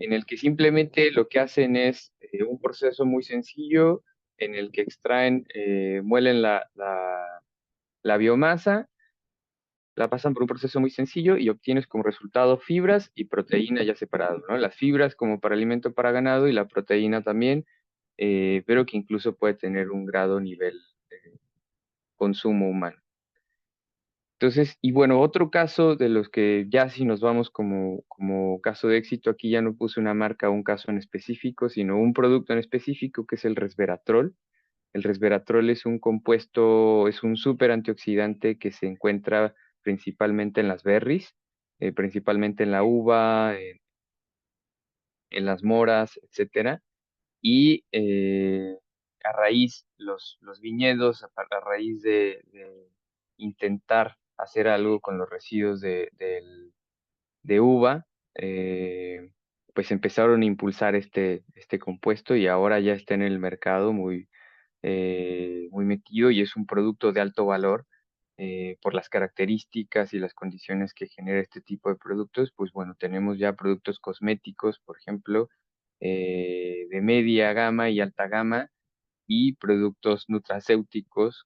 en el que simplemente lo que hacen es un proceso muy sencillo en el que muelen la biomasa, la pasan por un proceso muy sencillo y obtienes como resultado fibras y proteína ya separado, ¿no? Las fibras como para alimento para ganado y la proteína también, pero que incluso puede tener un nivel de consumo humano. Entonces, y bueno, otro caso de los que ya si nos vamos como caso de éxito, aquí ya no puse una marca o un caso en específico, sino un producto en específico que es el resveratrol. El resveratrol es un compuesto, es un súper antioxidante que se encuentra principalmente en las berries, principalmente en la uva, en las moras, etcétera. Y a raíz, los viñedos, a raíz de intentar hacer algo con los residuos de uva, pues empezaron a impulsar este compuesto y ahora ya está en el mercado muy metido y es un producto de alto valor por las características y las condiciones que genera este tipo de productos. Pues bueno, tenemos ya productos cosméticos, por ejemplo, de media gama y alta gama y productos nutracéuticos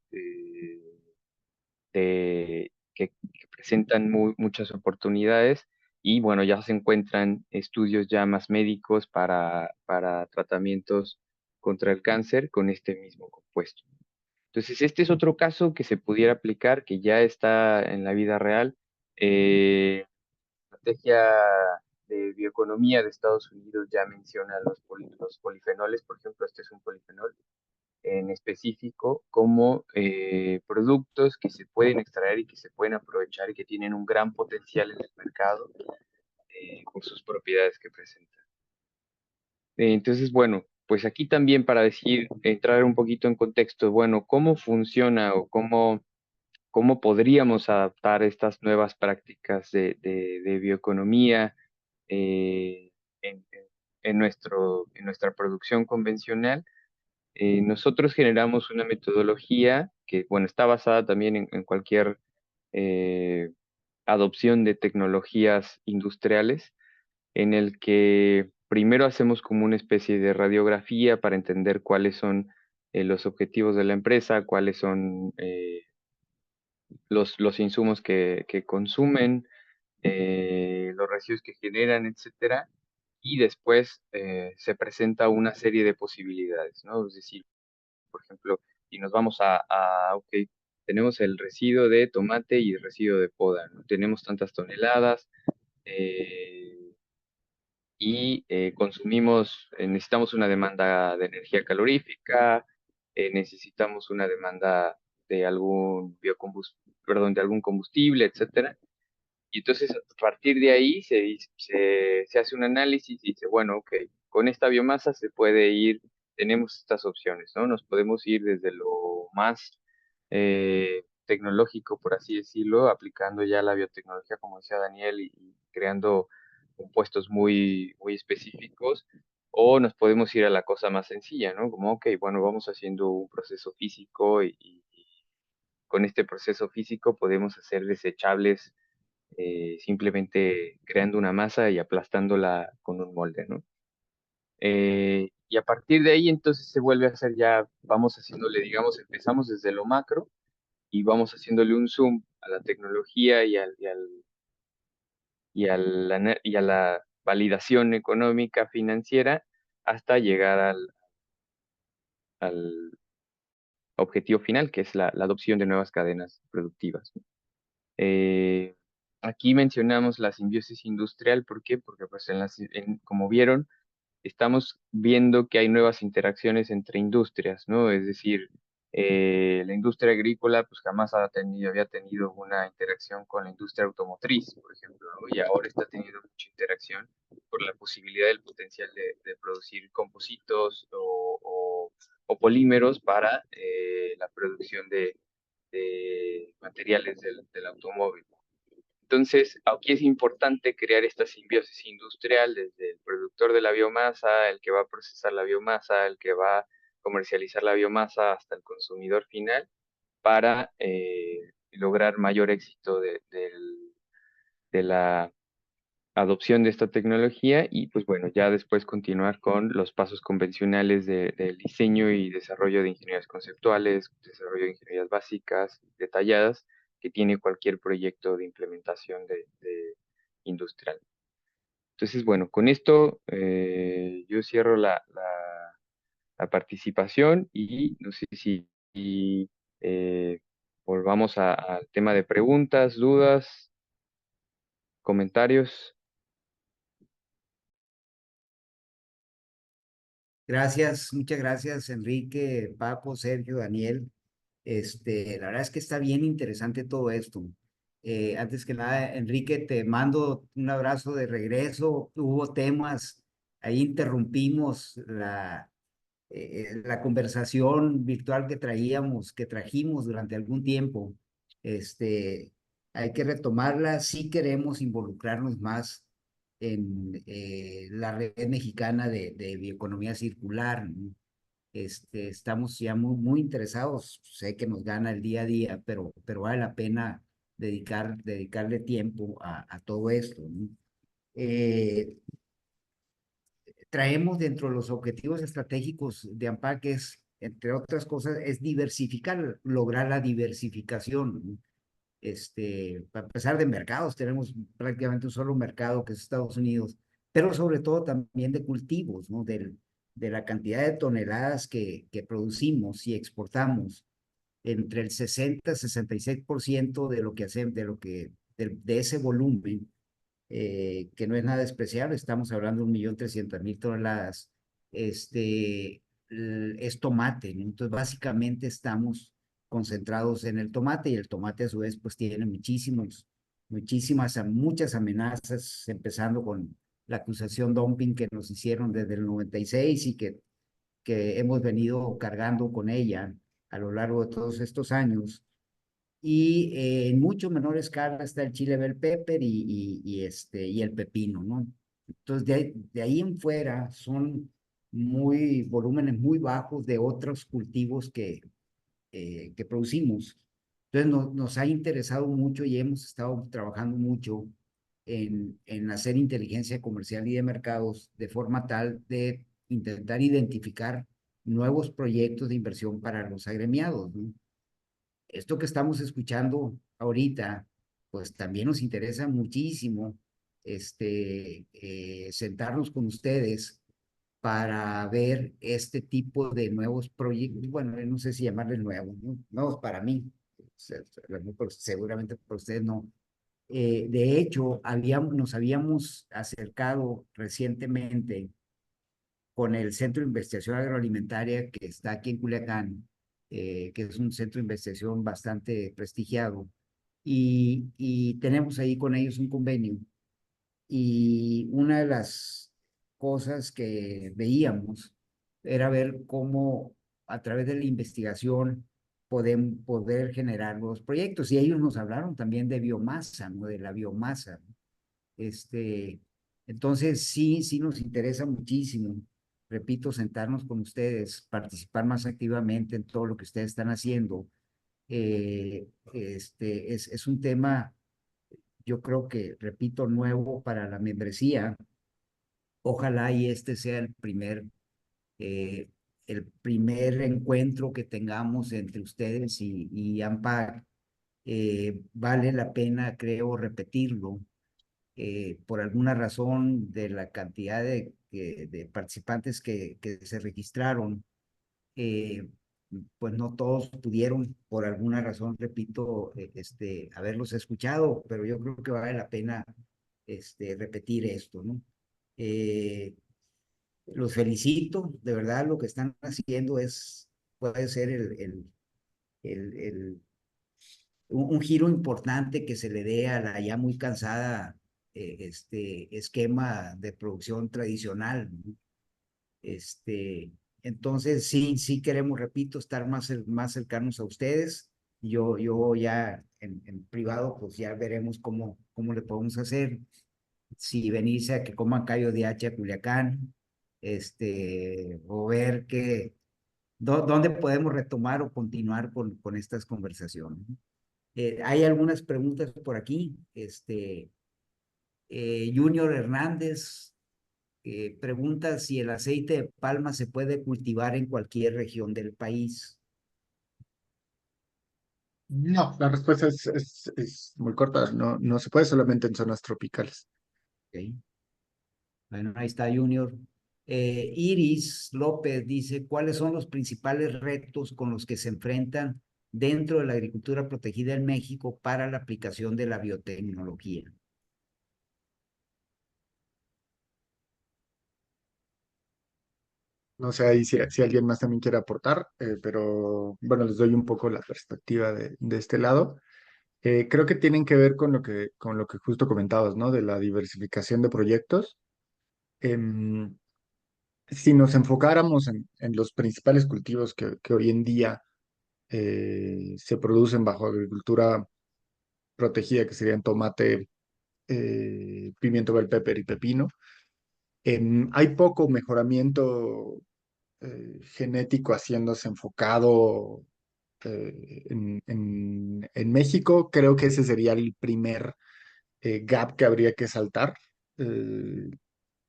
que presentan muchas oportunidades y bueno, ya se encuentran estudios ya más médicos para tratamientos contra el cáncer con este mismo compuesto. Entonces, este es otro caso que se pudiera aplicar, que ya está en la vida real. La estrategia de bioeconomía de Estados Unidos ya menciona los polifenoles, por ejemplo, este es un polifenol en específico, como productos que se pueden extraer y que se pueden aprovechar y que tienen un gran potencial en el mercado por sus propiedades que presentan. Entonces, bueno, pues aquí también para entrar un poquito en contexto, bueno, ¿cómo funciona o cómo podríamos adaptar estas nuevas prácticas de bioeconomía eh, en, en nuestra producción convencional? Nosotros generamos una metodología que, bueno, está basada también en cualquier eh, adopción de tecnologías industriales, en el que primero hacemos como una especie de radiografía para entender cuáles son los objetivos de la empresa, cuáles son los insumos que consumen, los residuos que generan, etcétera. y después se presenta una serie de posibilidades, ¿no? Es decir, por ejemplo, y nos vamos ok, tenemos el residuo de tomate y el residuo de poda, ¿no? Tenemos tantas toneladas y consumimos, necesitamos una demanda de energía calorífica, necesitamos una demanda de algún perdón, de algún combustible, etcétera. Y entonces a partir de ahí se hace un análisis y dice, bueno, ok, con esta biomasa se puede ir, tenemos estas opciones, ¿no? Nos podemos ir desde lo más tecnológico, por así decirlo, aplicando ya la biotecnología, como decía Daniel, y creando compuestos muy específicos, o nos podemos ir a la cosa más sencilla, ¿no? Como, ok, bueno, vamos haciendo un proceso físico y con este proceso físico podemos hacer desechables simplemente creando una masa y aplastándola con un molde, ¿no? Y a partir de ahí entonces se vuelve a hacer ya, vamos haciéndole, digamos, empezamos desde lo macro y vamos haciéndole un zoom a la tecnología y a la validación económica financiera hasta llegar al objetivo final, que es la adopción de nuevas cadenas productivas, ¿no? Aquí mencionamos la simbiosis industrial, ¿por qué? Porque pues como vieron, estamos viendo que hay nuevas interacciones entre industrias, ¿no? Es decir, la industria agrícola pues jamás había tenido una interacción con la industria automotriz, por ejemplo, ¿no? Y ahora está teniendo mucha interacción por la posibilidad del potencial de producir compositos o polímeros para la producción de materiales del automóvil. Entonces, aquí es importante crear esta simbiosis industrial desde el productor de la biomasa, el que va a procesar la biomasa, el que va a comercializar la biomasa hasta el consumidor final para lograr mayor éxito de la adopción de esta tecnología y pues bueno, ya después continuar con los pasos convencionales del diseño y desarrollo de ingenierías conceptuales, desarrollo de ingenierías básicas, detalladas, que tiene cualquier proyecto de implementación de industrial. Entonces, bueno, con esto yo cierro la participación y no sé si eh, volvamos al tema de preguntas, dudas, comentarios. Gracias, muchas gracias, Enrique, Paco, Sergio, Daniel. La verdad es que está bien interesante todo esto. Antes que nada, Enrique, te mando un abrazo de regreso. Hubo temas, ahí interrumpimos la conversación virtual que trajimos durante algún tiempo. Este, Hay que retomarla si queremos involucrarnos más en la red mexicana de bioeconomía circular, ¿no? Estamos ya muy interesados. Sé que nos gana el día a día, pero vale la pena dedicarle tiempo a todo esto, ¿no? Eh, Traemos dentro de los objetivos estratégicos de AMPAC, que es, entre otras cosas, es diversificar, lograr la diversificación, ¿no? A pesar de mercados, tenemos prácticamente un solo mercado que es Estados Unidos, pero sobre todo también de cultivos, ¿no? De la cantidad de toneladas que producimos y exportamos, entre el 60 y 66% de lo que hacemos, de ese volumen, que no es nada despreciable, estamos hablando de 1.300.000 toneladas, es tomate, ¿no? Entonces, básicamente estamos concentrados en el tomate y el tomate a su vez pues tiene muchas amenazas, empezando con la acusación dumping que nos hicieron desde el 96 y que hemos venido cargando con ella a lo largo de todos estos años. Y en mucho menor escala está el chile bell pepper y el pepino, ¿no? Entonces, de ahí en fuera son volúmenes muy bajos de otros cultivos que producimos. Entonces, nos ha interesado mucho y hemos estado trabajando mucho en hacer inteligencia comercial y de mercados de forma tal de intentar identificar nuevos proyectos de inversión para los agremiados, ¿no? Esto que estamos escuchando ahorita, pues también nos interesa muchísimo sentarnos con ustedes para ver este tipo de nuevos proyectos. Bueno, no sé si llamarles nuevos, ¿no? Nuevos para mí, seguramente para ustedes no. De hecho, nos habíamos acercado recientemente con el Centro de Investigación Agroalimentaria que está aquí en Culiacán, que es un centro de investigación bastante prestigiado, y tenemos ahí con ellos un convenio. Y una de las cosas que veíamos era ver cómo a través de la investigación poder generar nuevos proyectos. Y ellos nos hablaron también de biomasa, ¿no? De la biomasa. Este, entonces, sí nos interesa muchísimo, repito, sentarnos con ustedes, participar más activamente en todo lo que ustedes están haciendo. Es un tema, yo creo que, repito, nuevo para la membresía. Ojalá y este sea eh, el primer encuentro que tengamos entre ustedes y AMPAC. Vale la pena, creo, repetirlo. Por alguna razón de la cantidad de participantes que se registraron, eh, pues no todos pudieron, por alguna razón, repito, haberlos escuchado, pero yo creo que vale la pena repetir esto, ¿no? Eh, los felicito, de verdad, lo que están haciendo puede ser el, el, un giro importante que se le dé a la ya muy cansada esquema de producción tradicional, ¿no? Este, entonces, sí queremos, repito, estar más cercanos a ustedes. Yo ya en privado, pues ya veremos cómo le podemos hacer. Si venirse a que coman callo de hacha a Culiacán, o ver dónde podemos retomar o continuar con estas conversaciones. Hay algunas preguntas por aquí. Junior Hernández pregunta si el aceite de palma se puede cultivar en cualquier región del país. No, la respuesta es muy corta. No, no se puede solamente en zonas tropicales. ¿Okay? Bueno, ahí está Junior. Iris López dice, ¿cuáles son los principales retos con los que se enfrentan dentro de la agricultura protegida en México para la aplicación de la biotecnología? No sé ahí si alguien más también quiere aportar, pero bueno, les doy un poco la perspectiva de este lado. Creo que tienen que ver con lo que justo comentabas, ¿no? De la diversificación de proyectos. Em, si nos enfocáramos en los principales cultivos que hoy en día se producen bajo agricultura protegida, que serían tomate, pimiento bell pepper y pepino, hay poco mejoramiento genético haciéndose enfocado en México. Creo que ese sería el primer gap que habría que saltar. Eh,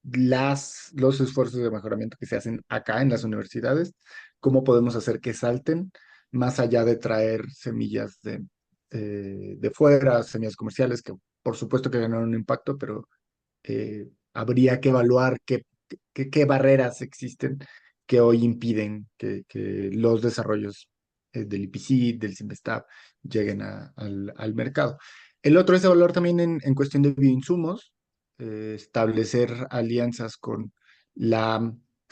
los esfuerzos de mejoramiento que se hacen acá en las universidades, cómo podemos hacer que salten más allá de traer semillas de fuera, semillas comerciales, que por supuesto que generan un impacto, pero habría que evaluar qué barreras existen que hoy impiden que los desarrollos del IPC, del Simvestab, lleguen al mercado. El otro es evaluar también en cuestión de bioinsumos, establecer alianzas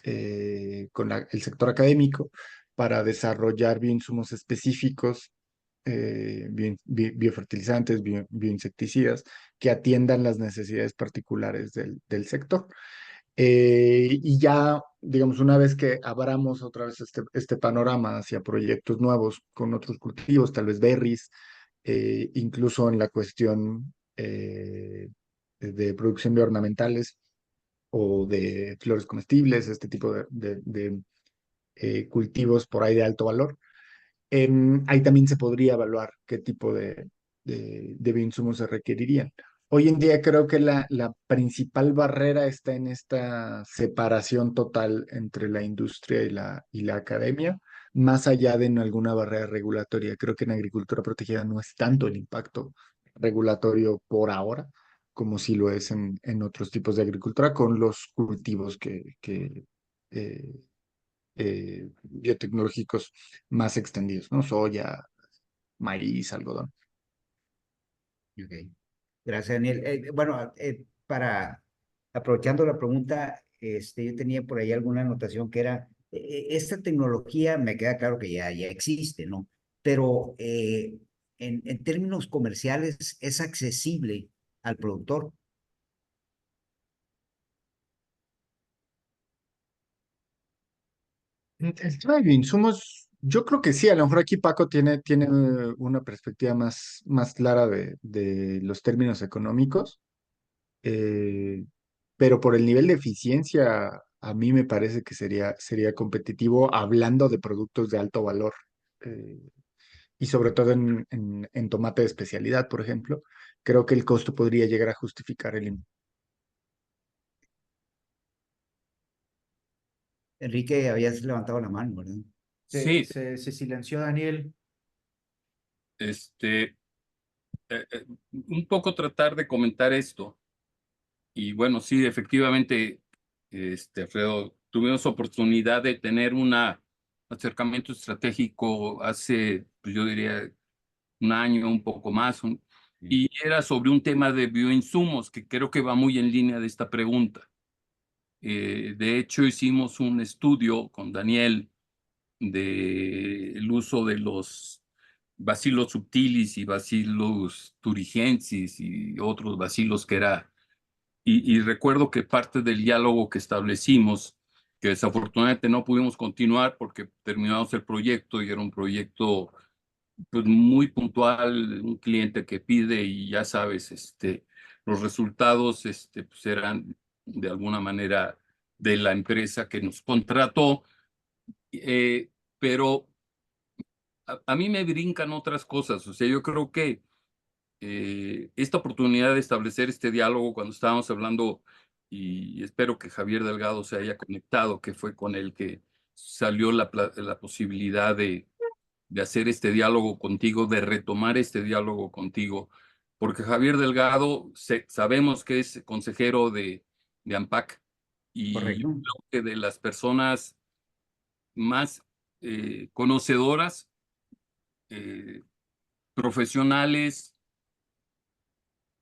el sector académico para desarrollar bioinsumos específicos, biofertilizantes, bioinsecticidas, que atiendan las necesidades particulares del sector. Y ya, digamos, una vez que abramos otra vez este panorama hacia proyectos nuevos con otros cultivos, tal vez berries, incluso en la cuestión de producción de ornamentales o de flores comestibles, este tipo de cultivos por ahí de alto valor. Ahí también se podría evaluar qué tipo de bioinsumos se requerirían. Hoy en día creo que la principal barrera está en esta separación total entre la industria y la academia, más allá de en alguna barrera regulatoria. Creo que en agricultura protegida no es tanto el impacto regulatorio por ahora, como sí lo es en otros tipos de agricultura, con los cultivos que biotecnológicos más extendidos, ¿no? Soya, maíz, algodón. Ok. Gracias, Daniel. Bueno, para aprovechando la pregunta, yo tenía por ahí alguna anotación que era, esta tecnología me queda claro que ya existe, ¿no? Pero en términos comerciales, ¿es accesible al productor? El tema de bioinsumos, yo creo que sí, a lo mejor aquí Paco tiene una perspectiva más clara de los términos económicos, eh, pero por el nivel de eficiencia, a mí me parece que sería competitivo hablando de productos de alto valor, eh, y sobre todo en tomate de especialidad, por ejemplo, creo que el costo podría llegar a justificar Enrique, habías levantado la mano, ¿verdad? Sí, Se silenció Daniel. este, un poco tratar de comentar esto. Y bueno, sí, efectivamente, Alfredo, tuvimos oportunidad de tener un acercamiento estratégico hace, pues yo diría, un año, un poco más, y era sobre un tema de bioinsumos que creo que va muy en línea de esta pregunta. De hecho, hicimos un estudio con Daniel del uso de los Bacillus subtilis y Bacillus thuringiensis y otros bacilos que era. Y recuerdo que parte del diálogo que establecimos, que desafortunadamente no pudimos continuar porque terminamos el proyecto y era un proyecto pues, muy puntual, un cliente que pide y ya sabes, los resultados pues, eran de alguna manera de la empresa que nos contrató, eh, pero a mí me brincan otras cosas, o sea, yo creo que esta oportunidad de establecer este diálogo cuando estábamos hablando, y espero que Javier Delgado se haya conectado, que fue con el que salió la posibilidad de hacer este diálogo contigo, de retomar este diálogo contigo, porque Javier Delgado sabemos que es consejero de AMPAC y yo Correcto. creo que de las personas más conocedoras, eh, profesionales,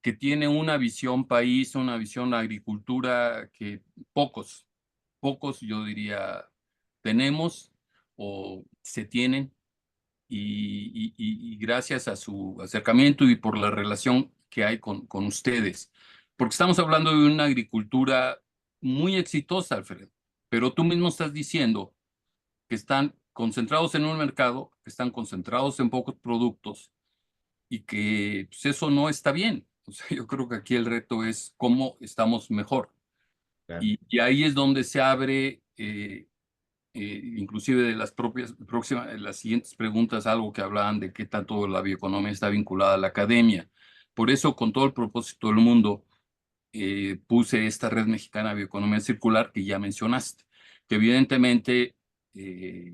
que tiene una visión país, una visión agricultura que pocos yo diría tenemos o se tienen y gracias a su acercamiento y por la relación que hay con ustedes. Porque estamos hablando de una agricultura muy exitosa, Alfredo, pero tú mismo estás diciendo que están concentrados en un mercado, que están concentrados en pocos productos y que pues, eso no está bien. O sea, yo creo que aquí el reto es cómo estamos mejor. Claro. Y ahí es donde se abre, inclusive de las las siguientes preguntas, algo que hablaban de qué tanto la bioeconomía está vinculada a la academia. Por eso, con todo el propósito del mundo, puse esta Red Mexicana de Bioeconomía Circular que ya mencionaste, que evidentemente eh,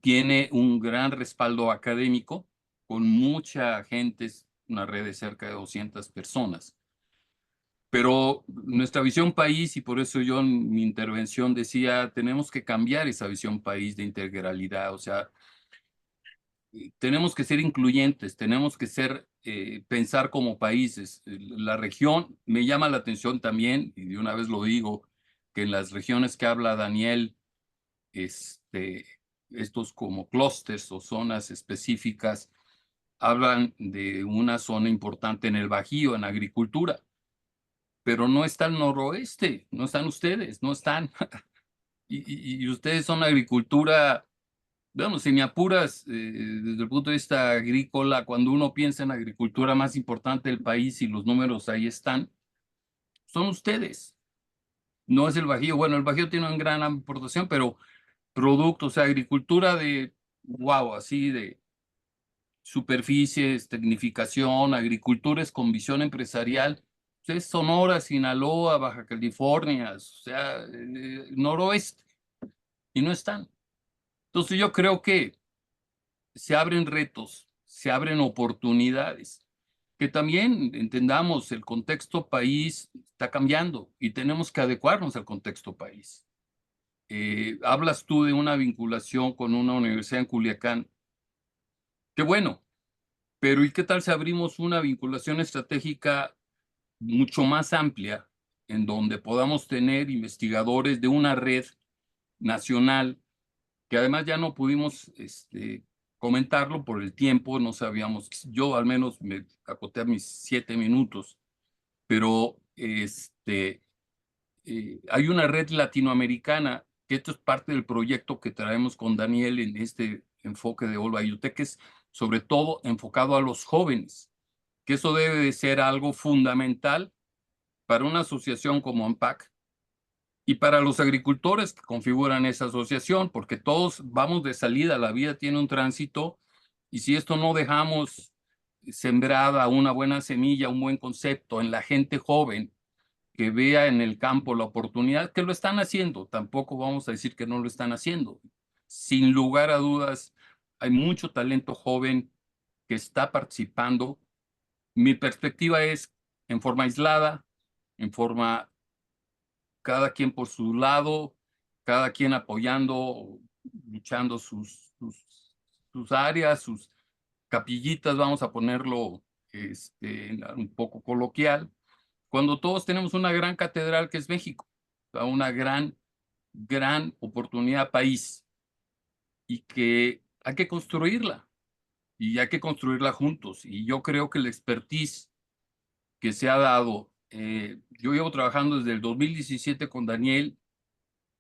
tiene un gran respaldo académico con mucha gente, es una red de cerca de 200 personas. Pero nuestra visión país, y por eso yo en mi intervención decía, tenemos que cambiar esa visión país de integralidad, o sea, tenemos que ser incluyentes, tenemos que ser, pensar como países. La región, me llama la atención también, y de una vez lo digo, que en las regiones que habla Daniel, este, estos como clústeres o zonas específicas, hablan de una zona importante en el Bajío, en agricultura, pero no está el noroeste, no están ustedes, no están. Y ustedes son agricultura, digamos, si me apuras, desde el punto de vista agrícola, cuando uno piensa en agricultura más importante del país y los números ahí están, son ustedes. No es el Bajío. Bueno, el Bajío tiene una gran aportación, pero productos, o sea, agricultura de, wow, así de superficies, tecnificación, agricultores con visión empresarial. Es Sonora, Sinaloa, Baja California, o sea, noroeste, y no están. Entonces yo creo que se abren retos, se abren oportunidades, que también entendamos el contexto país está cambiando y tenemos que adecuarnos al contexto país. Hablas tú de una vinculación con una universidad en Culiacán. Qué bueno, pero ¿y qué tal si abrimos una vinculación estratégica mucho más amplia en donde podamos tener investigadores de una red nacional que además ya no pudimos comentarlo por el tiempo, no sabíamos, yo al menos me acoté a mis 7 minutos, pero hay una red latinoamericana, que esto es parte del proyecto que traemos con Daniel en este enfoque de All Biotech, que es sobre todo enfocado a los jóvenes, que eso debe de ser algo fundamental para una asociación como AMPAC y para los agricultores que configuran esa asociación, porque todos vamos de salida, la vida tiene un tránsito, y si esto no dejamos sembrada una buena semilla, un buen concepto en la gente joven, que vea en el campo la oportunidad, que lo están haciendo, tampoco vamos a decir que no lo están haciendo. Sin lugar a dudas, hay mucho talento joven que está participando. Mi perspectiva es en forma aislada, en forma cada quien por su lado, cada quien apoyando, luchando sus áreas, sus capillitas, vamos a ponerlo un poco coloquial, cuando todos tenemos una gran catedral que es México, o sea, una gran oportunidad país y que hay que construirla y hay que construirla juntos. Y yo creo que la expertise que se ha dado, yo llevo trabajando desde el 2017 con Daniel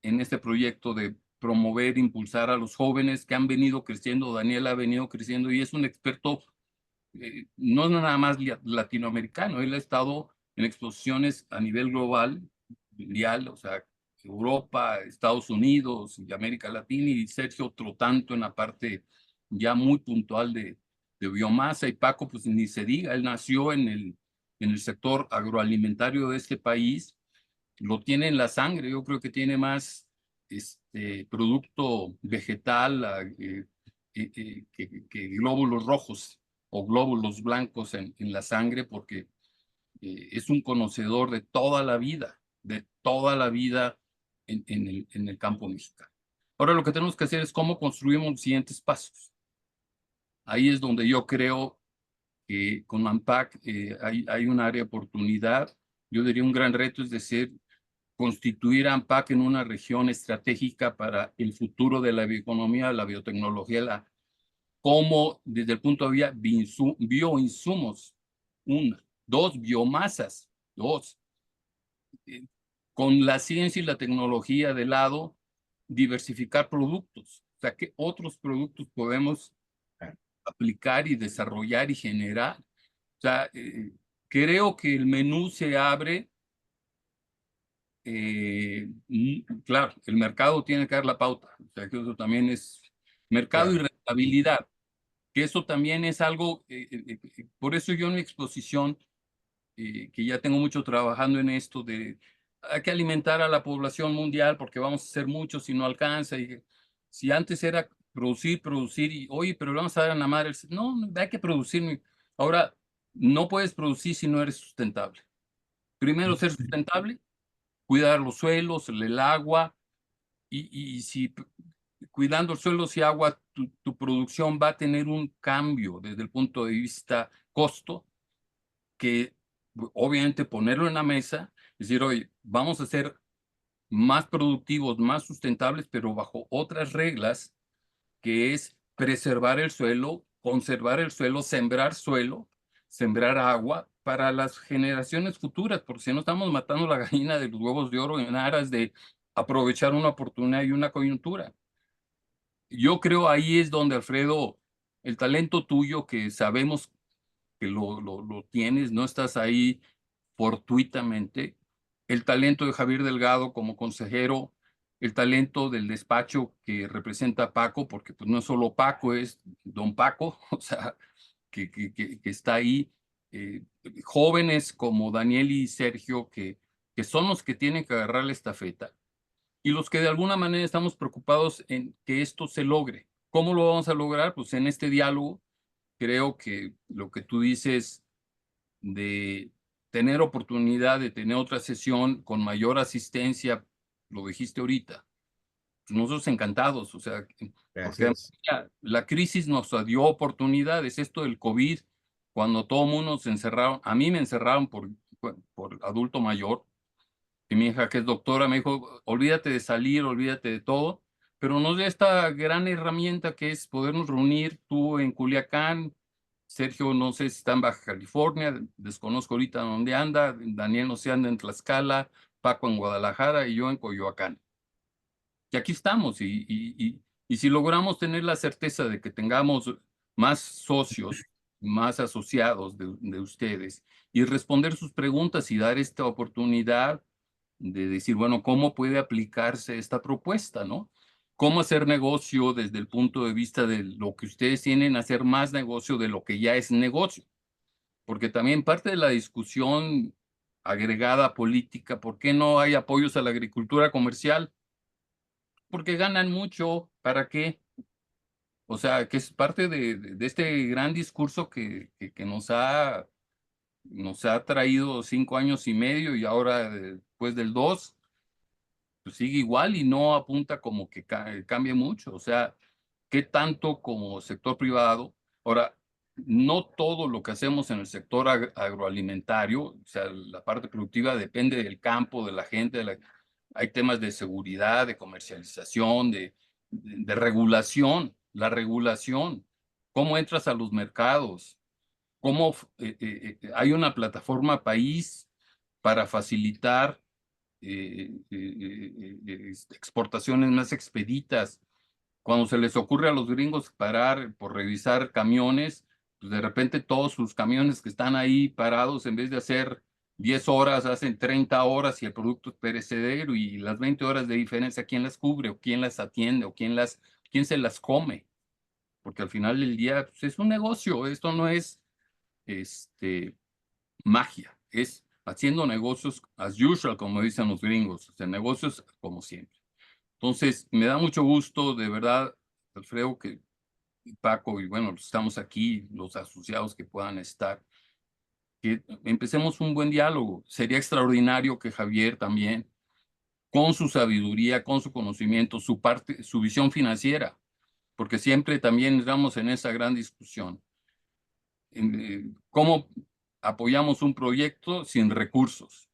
en este proyecto de promover, impulsar a los jóvenes que han venido creciendo. Daniel ha venido creciendo y es un experto no nada más latinoamericano, él ha estado en exposiciones a nivel global, mundial, o sea, Europa, Estados Unidos y América Latina, y Sergio otro tanto en la parte ya muy puntual de biomasa, y Paco, pues ni se diga, él nació en el sector agroalimentario de este país, lo tiene en la sangre, yo creo que tiene más producto vegetal que glóbulos rojos o glóbulos blancos en la sangre, porque es un conocedor de toda la vida en el campo mexicano. Ahora lo que tenemos que hacer es cómo construimos los siguientes pasos. Ahí es donde yo creo que con AMPAC hay un área de oportunidad. Yo diría un gran reto, es decir, constituir a AMPAC en una región estratégica para el futuro de la bioeconomía, la biotecnología, como desde el punto de vista bioinsumos, dos, biomasas, dos, con la ciencia y la tecnología de lado, diversificar productos, o sea, ¿qué otros productos podemos aplicar y desarrollar y generar? O sea, creo que el menú se abre, claro, el mercado tiene que dar la pauta, o sea, que eso también es mercado y rentabilidad, que eso también es algo, por eso yo en mi exposición, que ya tengo mucho trabajando en esto de hay que alimentar a la población mundial porque vamos a ser muchos y no alcanza. Y si antes era producir, y oye, pero le vamos a dar a la madre, no, hay que producir. Ahora, no puedes producir si no eres sustentable. Primero ser sustentable, cuidar los suelos, el agua, y si cuidando suelos y agua, tu producción va a tener un cambio desde el punto de vista costo, que obviamente ponerlo en la mesa, decir, oye, vamos a ser más productivos, más sustentables, pero bajo otras reglas, que es preservar el suelo, conservar el suelo, sembrar agua para las generaciones futuras, porque si no estamos matando la gallina de los huevos de oro en aras de aprovechar una oportunidad y una coyuntura. Yo creo ahí es donde, Alfredo, el talento tuyo, que sabemos que lo tienes, no estás ahí fortuitamente, el talento de Javier Delgado como consejero, el talento del despacho que representa a Paco, porque pues no es solo Paco, es don Paco, o sea, que está ahí, jóvenes como Daniel y Sergio, que son los que tienen que agarrar la estafeta, y los que de alguna manera estamos preocupados en que esto se logre. ¿Cómo lo vamos a lograr? Pues en este diálogo, creo que lo que tú dices de tener oportunidad de tener otra sesión con mayor asistencia, lo dijiste ahorita. Nosotros encantados, o sea, porque Gracias. la crisis nos dio oportunidades. Esto del COVID, cuando todo el mundo se encerraron, a mí me encerraron por adulto mayor, y mi hija, que es doctora, me dijo, olvídate de salir, olvídate de todo, pero nos dio esta gran herramienta que es podernos reunir, tú en Culiacán, Sergio no sé si está en Baja California, desconozco ahorita dónde anda, Daniel no sé, anda en Tlaxcala, Paco en Guadalajara y yo en Coyoacán. Y aquí estamos, y si logramos tener la certeza de que tengamos más socios, más asociados de ustedes, y responder sus preguntas y dar esta oportunidad de decir, bueno, ¿cómo puede aplicarse esta propuesta, no? ¿Cómo hacer negocio desde el punto de vista de lo que ustedes tienen, hacer más negocio de lo que ya es negocio? Porque también parte de la discusión agregada política, ¿por qué no hay apoyos a la agricultura comercial? Porque ganan mucho, ¿para qué? O sea, que es parte de este gran discurso que nos ha traído 5 años y medio y ahora después del 2, pues sigue igual y no apunta como que cambie mucho. O sea, ¿qué tanto como sector privado? Ahora, no todo lo que hacemos en el sector agroalimentario, o sea, la parte productiva depende del campo, de la gente, hay temas de seguridad, de comercialización, de regulación, la regulación, cómo entras a los mercados, cómo hay una plataforma país para facilitar exportaciones más expeditas. Cuando se les ocurre a los gringos parar por revisar camiones, pues de repente todos sus camiones que están ahí parados, en vez de hacer 10 horas, hacen 30 horas y el producto es perecedero, y las 20 horas de diferencia, ¿quién las cubre o quién las atiende o quién se las come? Porque al final del día pues, es un negocio, esto no es magia, es haciendo negocios as usual, como dicen los gringos, o sea, negocios como siempre. Entonces, me da mucho gusto, de verdad, Alfredo, que Paco, y bueno, estamos aquí, los asociados que puedan estar, que empecemos un buen diálogo. Sería extraordinario que Javier también, con su sabiduría, con su conocimiento, su parte, su visión financiera, porque siempre también estamos en esa gran discusión. ¿Cómo apoyamos un proyecto sin recursos?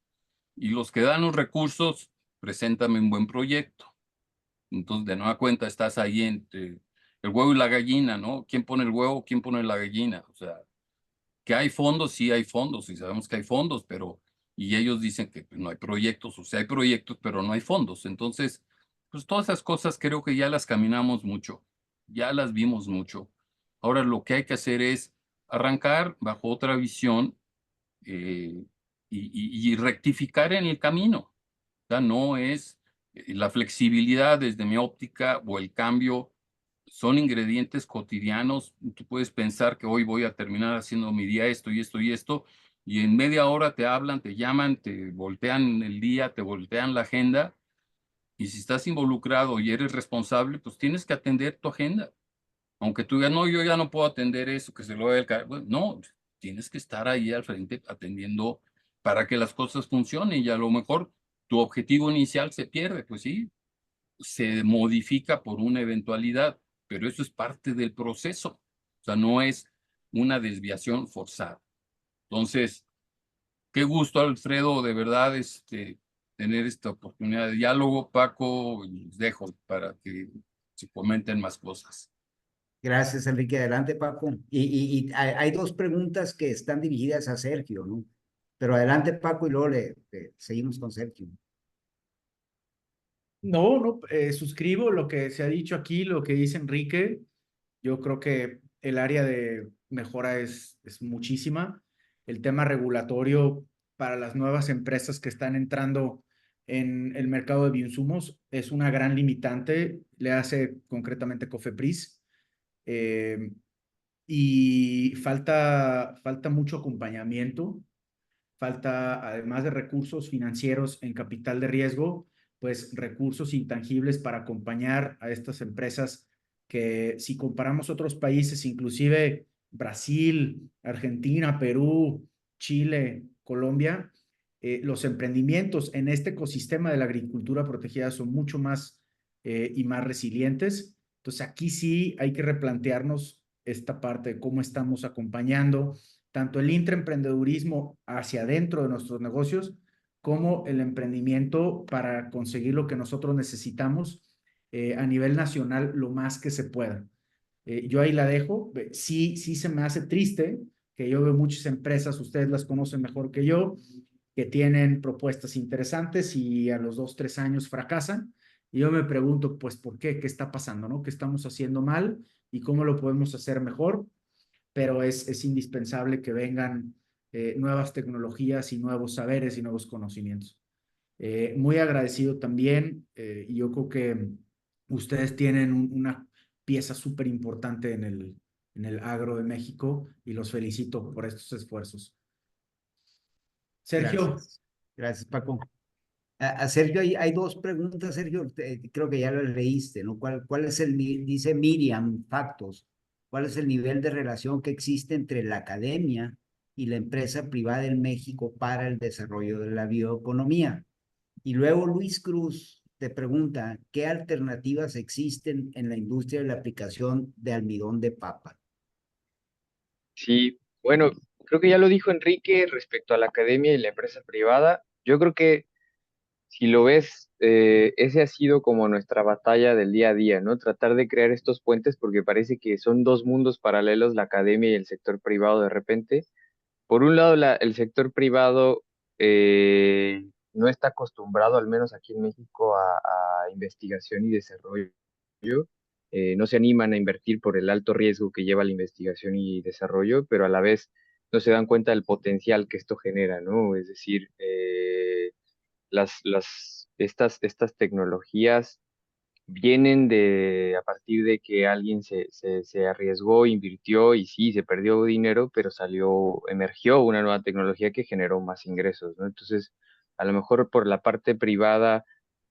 Y los que dan los recursos, preséntame un buen proyecto. Entonces, de nueva cuenta, estás ahí entre el huevo y la gallina, ¿no? ¿Quién pone el huevo? ¿Quién pone la gallina? O sea, que hay fondos, sí hay fondos, y sabemos que hay fondos, pero, y ellos dicen que no hay proyectos, o sea, hay proyectos, pero no hay fondos. Entonces, pues todas esas cosas creo que ya las caminamos mucho, ya las vimos mucho. Ahora lo que hay que hacer es arrancar bajo otra visión eh, y rectificar en el camino. O sea, no es la flexibilidad desde mi óptica o el cambio, son ingredientes cotidianos. Tú puedes pensar que hoy voy a terminar haciendo mi día esto y esto y esto, y en media hora te hablan, te llaman, te voltean el día, te voltean la agenda, y si estás involucrado y eres responsable, pues tienes que atender tu agenda. Aunque tú digas, no, yo ya no puedo atender eso, que se lo vaya el bueno, no, tienes que estar ahí al frente atendiendo para que las cosas funcionen, y a lo mejor tu objetivo inicial se pierde, pues sí, se modifica por una eventualidad, pero eso es parte del proceso, o sea, no es una desviación forzada. Entonces, qué gusto, Alfredo, de verdad, tener esta oportunidad de diálogo. Paco, y les dejo para que se comenten más cosas. Gracias, Enrique. Adelante, Paco. Y hay dos preguntas que están dirigidas a Sergio, ¿no? Pero adelante, Paco, y luego seguimos con Sergio. No, suscribo lo que se ha dicho aquí, lo que dice Enrique. Yo creo que el área de mejora es muchísima. El tema regulatorio para las nuevas empresas que están entrando en el mercado de bioinsumos es una gran limitante, le hace concretamente Cofepris. Y falta mucho acompañamiento, falta, además de recursos financieros en capital de riesgo, pues recursos intangibles para acompañar a estas empresas que, si comparamos otros países, inclusive Brasil, Argentina, Perú, Chile, Colombia, los emprendimientos en este ecosistema de la agricultura protegida son mucho más y más resilientes. Entonces aquí sí hay que replantearnos esta parte de cómo estamos acompañando tanto el intraemprendedurismo hacia adentro de nuestros negocios como el emprendimiento para conseguir lo que nosotros necesitamos a nivel nacional lo más que se pueda. Yo ahí la dejo. Sí, sí se me hace triste que yo veo muchas empresas, ustedes las conocen mejor que yo, que tienen propuestas interesantes y a los 2, 3 años fracasan. Y yo me pregunto, pues, ¿por qué? ¿Qué está pasando, no? ¿Qué estamos haciendo mal y cómo lo podemos hacer mejor? Pero es indispensable que vengan nuevas tecnologías y nuevos saberes y nuevos conocimientos. Muy agradecido también, y yo creo que ustedes tienen una pieza súper importante en el agro de México y los felicito por estos esfuerzos. Sergio, Gracias. Gracias, Paco. A Sergio, hay dos preguntas, Sergio, creo que ya las leíste, ¿no? ¿Cuál es dice Miriam Factos, cuál es el nivel de relación que existe entre la academia y la empresa privada en México para el desarrollo de la bioeconomía? Y luego Luis Cruz te pregunta, ¿qué alternativas existen en la industria de la aplicación de almidón de papa? Sí, bueno, creo que ya lo dijo Enrique respecto a la academia y la empresa privada. Yo creo que si lo ves, ese ha sido como nuestra batalla del día a día, ¿no? Tratar de crear estos puentes porque parece que son dos mundos paralelos, la academia y el sector privado de repente. Por un lado, el sector privado no está acostumbrado, al menos aquí en México, a investigación y desarrollo. No se animan a invertir por el alto riesgo que lleva la investigación y desarrollo, pero a la vez no se dan cuenta del potencial que esto genera, ¿no? Es decir, estas tecnologías vienen a partir de que alguien se arriesgó, invirtió y sí, se perdió dinero, pero emergió una nueva tecnología que generó más ingresos, ¿no? Entonces, a lo mejor por la parte privada,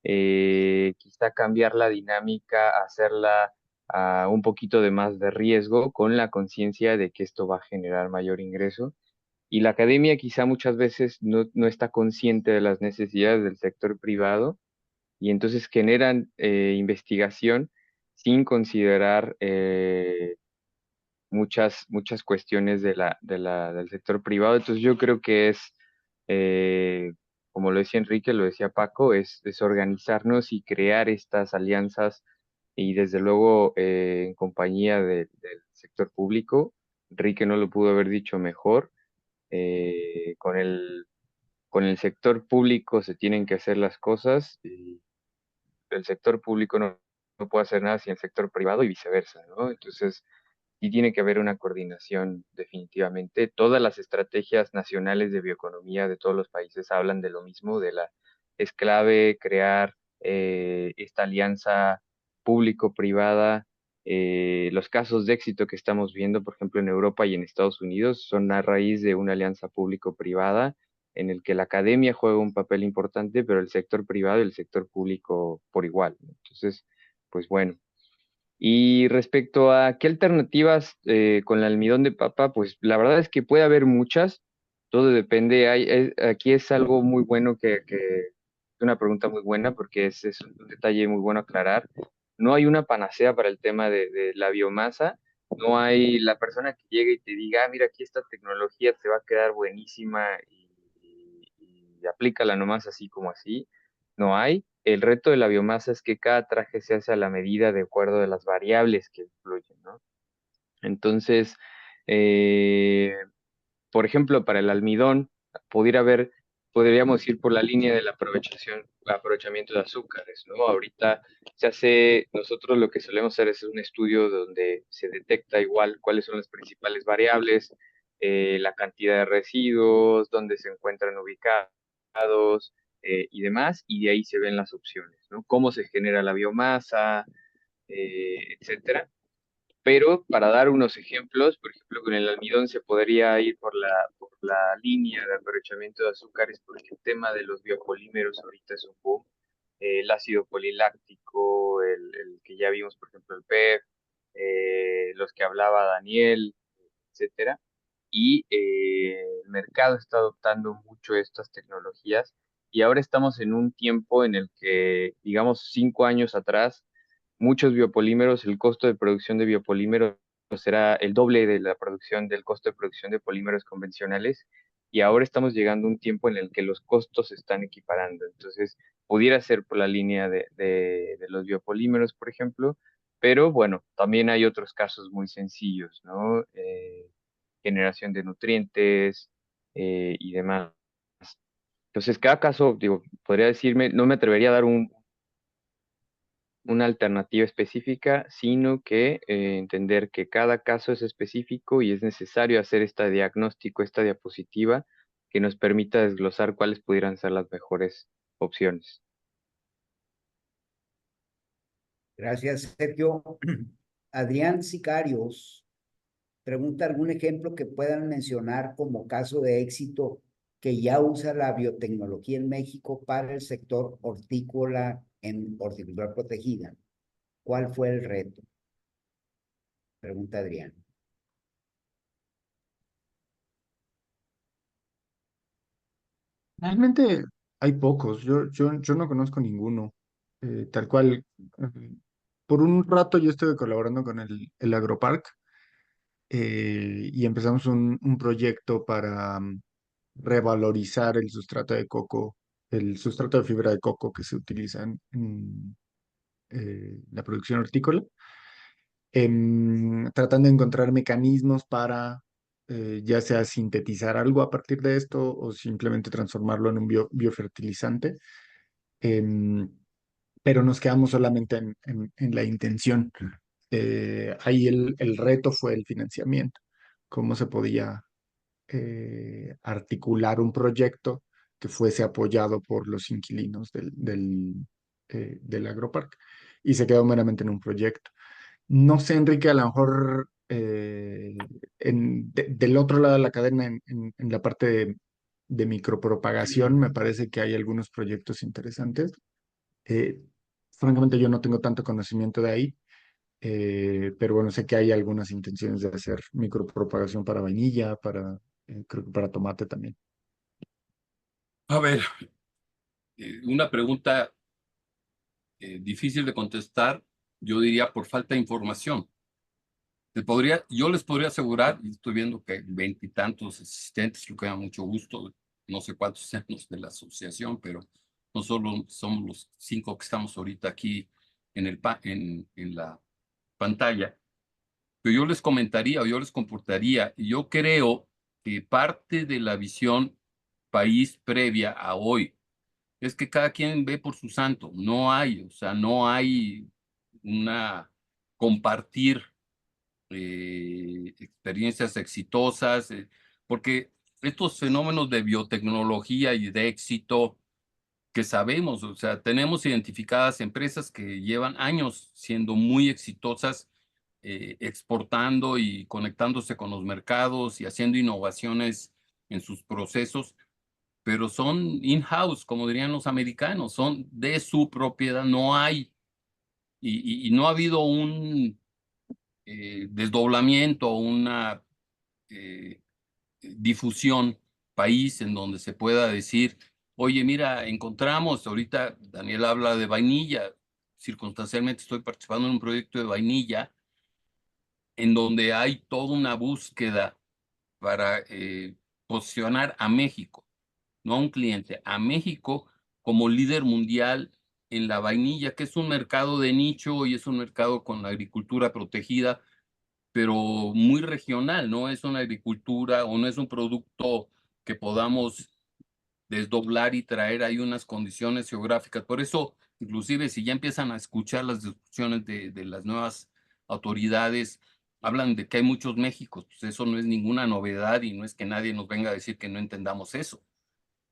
quizá cambiar la dinámica, hacerla un poquito de más de riesgo con la conciencia de que esto va a generar mayor ingreso. Y la academia quizá muchas veces no está consciente de las necesidades del sector privado y entonces generan investigación sin considerar muchas cuestiones del sector privado. Entonces yo creo que eh, como lo decía Enrique, lo decía Paco, es organizarnos y crear estas alianzas y desde luego en compañía del sector público. Enrique no lo pudo haber dicho mejor. Con el sector público se tienen que hacer las cosas y el sector público no puede hacer nada sin el sector privado y viceversa, ¿no? Entonces, sí tiene que haber una coordinación definitivamente. Todas las estrategias nacionales de bioeconomía de todos los países hablan de lo mismo, es clave crear esta alianza público-privada. Los casos de éxito que estamos viendo, por ejemplo, en Europa y en Estados Unidos, son a raíz de una alianza público-privada en el que la academia juega un papel importante, pero el sector privado y el sector público por igual, ¿no? Entonces, pues bueno. Y respecto a qué alternativas con el almidón de papa, pues la verdad es que puede haber muchas, todo depende. Aquí es algo muy bueno es una pregunta muy buena porque es un detalle muy bueno aclarar. No hay una panacea para el tema de la biomasa, no hay la persona que llegue y te diga, "Ah, mira, aquí esta tecnología te va a quedar buenísima y aplícala nomás así como así. No hay. El reto de la biomasa es que cada traje se hace a la medida de acuerdo de las variables que influyen, ¿no? Entonces, eh, por ejemplo, para el almidón, podríamos ir por la línea del aprovechamiento de azúcares, ¿no? Ahorita nosotros lo que solemos hacer es un estudio donde se detecta igual cuáles son las principales variables, la cantidad de residuos, dónde se encuentran ubicados y demás, y de ahí se ven las opciones, ¿no? Cómo se genera la biomasa, etcétera. Pero para dar unos ejemplos, por ejemplo, con el almidón se podría ir por la línea de aprovechamiento de azúcares, porque el tema de los biopolímeros ahorita es un boom. El ácido poliláctico, el que ya vimos, por ejemplo, el PEF, los que hablaba Daniel, etcétera. y el mercado está adoptando mucho estas tecnologías y ahora estamos en un tiempo en el que, digamos, 5 años atrás, muchos biopolímeros, el costo de producción de biopolímeros era el doble de la producción del costo de producción de polímeros convencionales y ahora estamos llegando a un tiempo en el que los costos se están equiparando. Entonces, pudiera ser por la línea de los biopolímeros, por ejemplo, pero bueno, también hay otros casos muy sencillos, ¿no? Generación de nutrientes y demás. Entonces, cada caso, digo, podría decirme, no me atrevería a dar una alternativa específica, sino que entender que cada caso es específico y es necesario hacer este diagnóstico, esta diapositiva que nos permita desglosar cuáles pudieran ser las mejores opciones. Gracias, Sergio. Adrián Sicarios pregunta algún ejemplo que puedan mencionar como caso de éxito que ya usa la biotecnología en México para el sector hortícola en horticultura protegida. ¿Cuál fue el reto? Pregunta Adrián. Realmente hay pocos, yo no conozco ninguno. Tal cual, por un rato yo estuve colaborando con el Agropark y empezamos un proyecto para revalorizar el sustrato de coco, el sustrato de fibra de coco que se utiliza en la producción hortícola, tratando de encontrar mecanismos para ya sea sintetizar algo a partir de esto o simplemente transformarlo en un biofertilizante. em, pero nos quedamos solamente en la intención. Ahí el reto fue el financiamiento, cómo se podía articular un proyecto que fuese apoyado por los inquilinos del agroparque. Y se quedó meramente en un proyecto. No sé, Enrique, a lo mejor del otro lado de la cadena, en la parte de micropropagación, me parece que hay algunos proyectos interesantes. Eh, Francamente, yo no tengo tanto conocimiento de ahí, pero bueno, sé que hay algunas intenciones de hacer micropropagación para vainilla, creo que para tomate también. A ver, una pregunta difícil de contestar, yo diría por falta de información. Yo les podría asegurar, y estoy viendo que hay 20 y tantos asistentes, lo que da mucho gusto, no sé cuántos sean los de la asociación, pero no solo somos los 5 que estamos ahorita aquí en la pantalla, pero yo les comentaría o yo les comportaría, y yo creo que parte de la visión país previa a hoy es que cada quien ve por su santo, no hay, o sea, no hay una compartir experiencias exitosas, porque estos fenómenos de biotecnología y de éxito que sabemos, o sea, tenemos identificadas empresas que llevan años siendo muy exitosas, exportando y conectándose con los mercados y haciendo innovaciones en sus procesos, pero son in-house, como dirían los americanos, son de su propiedad, no hay, y no ha habido un desdoblamiento, una eh, difusión país en donde se pueda decir, oye, mira, encontramos, ahorita Daniel habla de vainilla, circunstancialmente estoy participando en un proyecto de vainilla en donde hay toda una búsqueda para posicionar a México, no a un cliente, a México como líder mundial en la vainilla, que es un mercado de nicho y es un mercado con la agricultura protegida, pero muy regional, no es una agricultura o no es un producto que podamos desdoblar y traer ahí unas condiciones geográficas. Por eso, inclusive, si ya empiezan a escuchar las discusiones de las nuevas autoridades, hablan de que hay muchos Méxicos, pues eso no es ninguna novedad y no es que nadie nos venga a decir que no entendamos eso,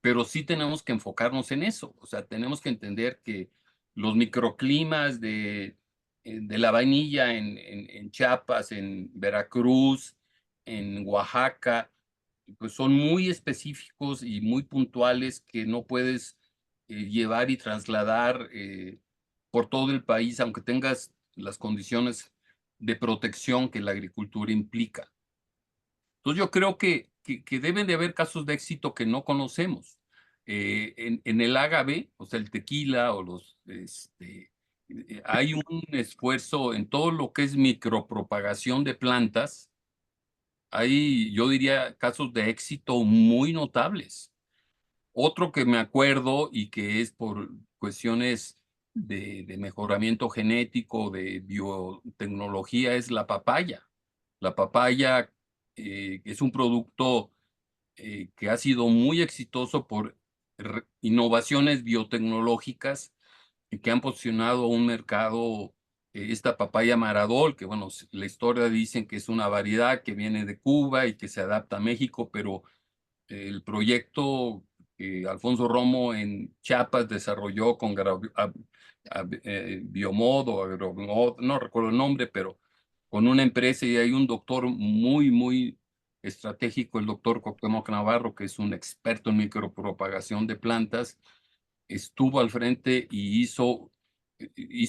pero sí tenemos que enfocarnos en eso, o sea, tenemos que entender que los microclimas de la vainilla en Chiapas, en Veracruz, en Oaxaca, pues son muy específicos y muy puntuales que no puedes llevar y trasladar por todo el país, aunque tengas las condiciones de protección que la agricultura implica. Entonces yo creo que deben de haber casos de éxito que no conocemos. En el agave, o sea, el tequila o hay un esfuerzo en todo lo que es micropropagación de plantas. Hay, yo diría, casos de éxito muy notables. Otro que me acuerdo y que es por cuestiones de mejoramiento genético, de biotecnología, es la papaya. La papaya es un producto que ha sido muy exitoso por innovaciones biotecnológicas y que han posicionado a un mercado, esta papaya Maradol, que bueno, la historia dicen que es una variedad que viene de Cuba y que se adapta a México, pero el proyecto que Alfonso Romo en Chiapas desarrolló con Biomod o Agromod, no recuerdo el nombre, pero con una empresa, y hay un doctor muy estratégico, el doctor Cuauhtémoc Navarro, que es un experto en micropropagación de plantas, estuvo al frente y hizo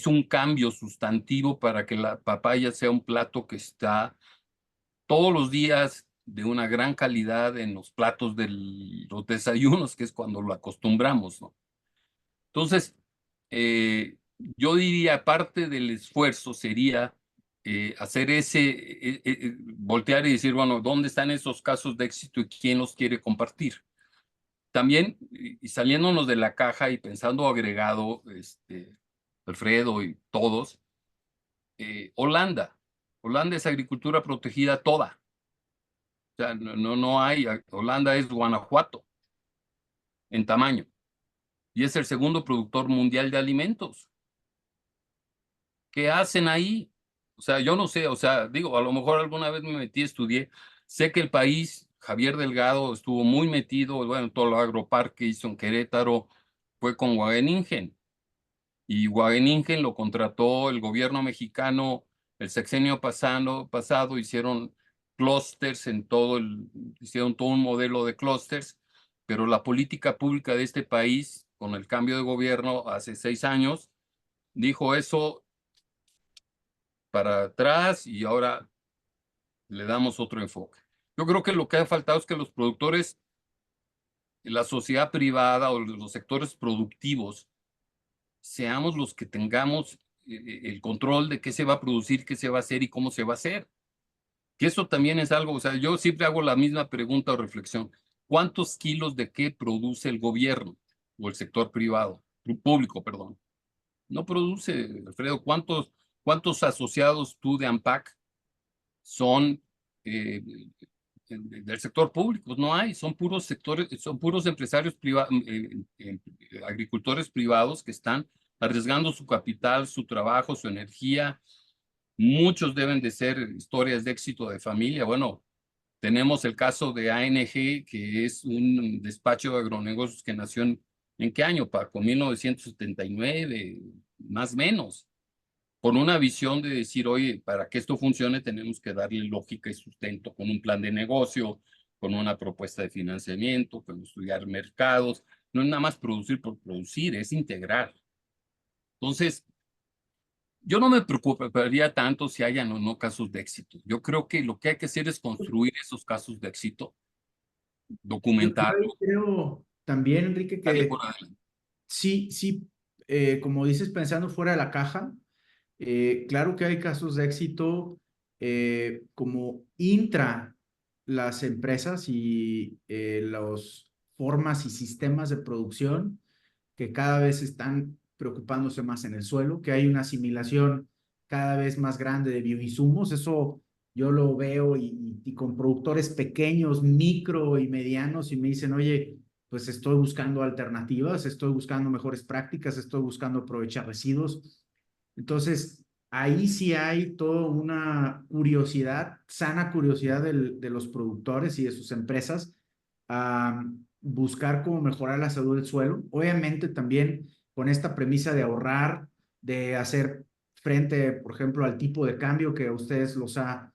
un cambio sustantivo para que la papaya sea un plato que está todos los días de una gran calidad en los platos de los desayunos, que es cuando lo acostumbramos, ¿no? Entonces, yo diría, parte del esfuerzo sería hacer voltear y decir, bueno, ¿dónde están esos casos de éxito y quién los quiere compartir? También, y saliéndonos de la caja y pensando agregado, Alfredo y todos, Holanda. Holanda es agricultura protegida toda. O sea, no hay, Holanda es Guanajuato en tamaño y es el segundo productor mundial de alimentos. ¿Qué hacen ahí? O sea, yo no sé, o sea, digo, a lo mejor alguna vez me metí, estudié, sé que el país, Javier Delgado estuvo muy metido, bueno, todo el agroparque hizo en Querétaro, fue con Wageningen, y Wageningen lo contrató el gobierno mexicano el sexenio pasado hicieron clústeres hicieron todo un modelo de clústeres, pero la política pública de este país, con el cambio de gobierno hace 6 años, dijo eso para atrás y ahora le damos otro enfoque. Yo creo que lo que ha faltado es que los productores, la sociedad privada o los sectores productivos, seamos los que tengamos el control de qué se va a producir, qué se va a hacer y cómo se va a hacer. Que eso también es algo, o sea, yo siempre hago la misma pregunta o reflexión. ¿Cuántos kilos de qué produce el gobierno o el sector privado, público, perdón? No produce, Alfredo. ¿Cuántos asociados tú de AMPAC son del sector público? Pues no hay, son puros sectores, son puros empresarios privados, agricultores privados que están arriesgando su capital, su trabajo, su energía. Muchos deben de ser historias de éxito de familia. Bueno, tenemos el caso de ANG, que es un despacho de agronegocios que nació ¿en qué año, Paco? 1979, más o menos, por una visión de decir, oye, para que esto funcione tenemos que darle lógica y sustento con un plan de negocio, con una propuesta de financiamiento, con estudiar mercados. No es nada más producir por producir, es integrar. Entonces, yo no me preocuparía tanto si hayan o no casos de éxito. Yo creo que lo que hay que hacer es construir esos casos de éxito, Yo ahí documentarlos. creo también, Enrique, Dale que por adelante. sí, como dices, pensando fuera de la caja, claro que hay casos de éxito como intra las empresas y las formas y sistemas de producción que cada vez están preocupándose más en el suelo, que hay una asimilación cada vez más grande de bioinsumos. Eso yo lo veo y con productores pequeños, micro y medianos, y me dicen, oye, pues estoy buscando alternativas, estoy buscando mejores prácticas, estoy buscando aprovechar residuos. Entonces, ahí sí hay toda una curiosidad, sana curiosidad de los productores y de sus empresas a buscar cómo mejorar la salud del suelo. Obviamente también con esta premisa de ahorrar, de hacer frente, por ejemplo, al tipo de cambio que a ustedes los ha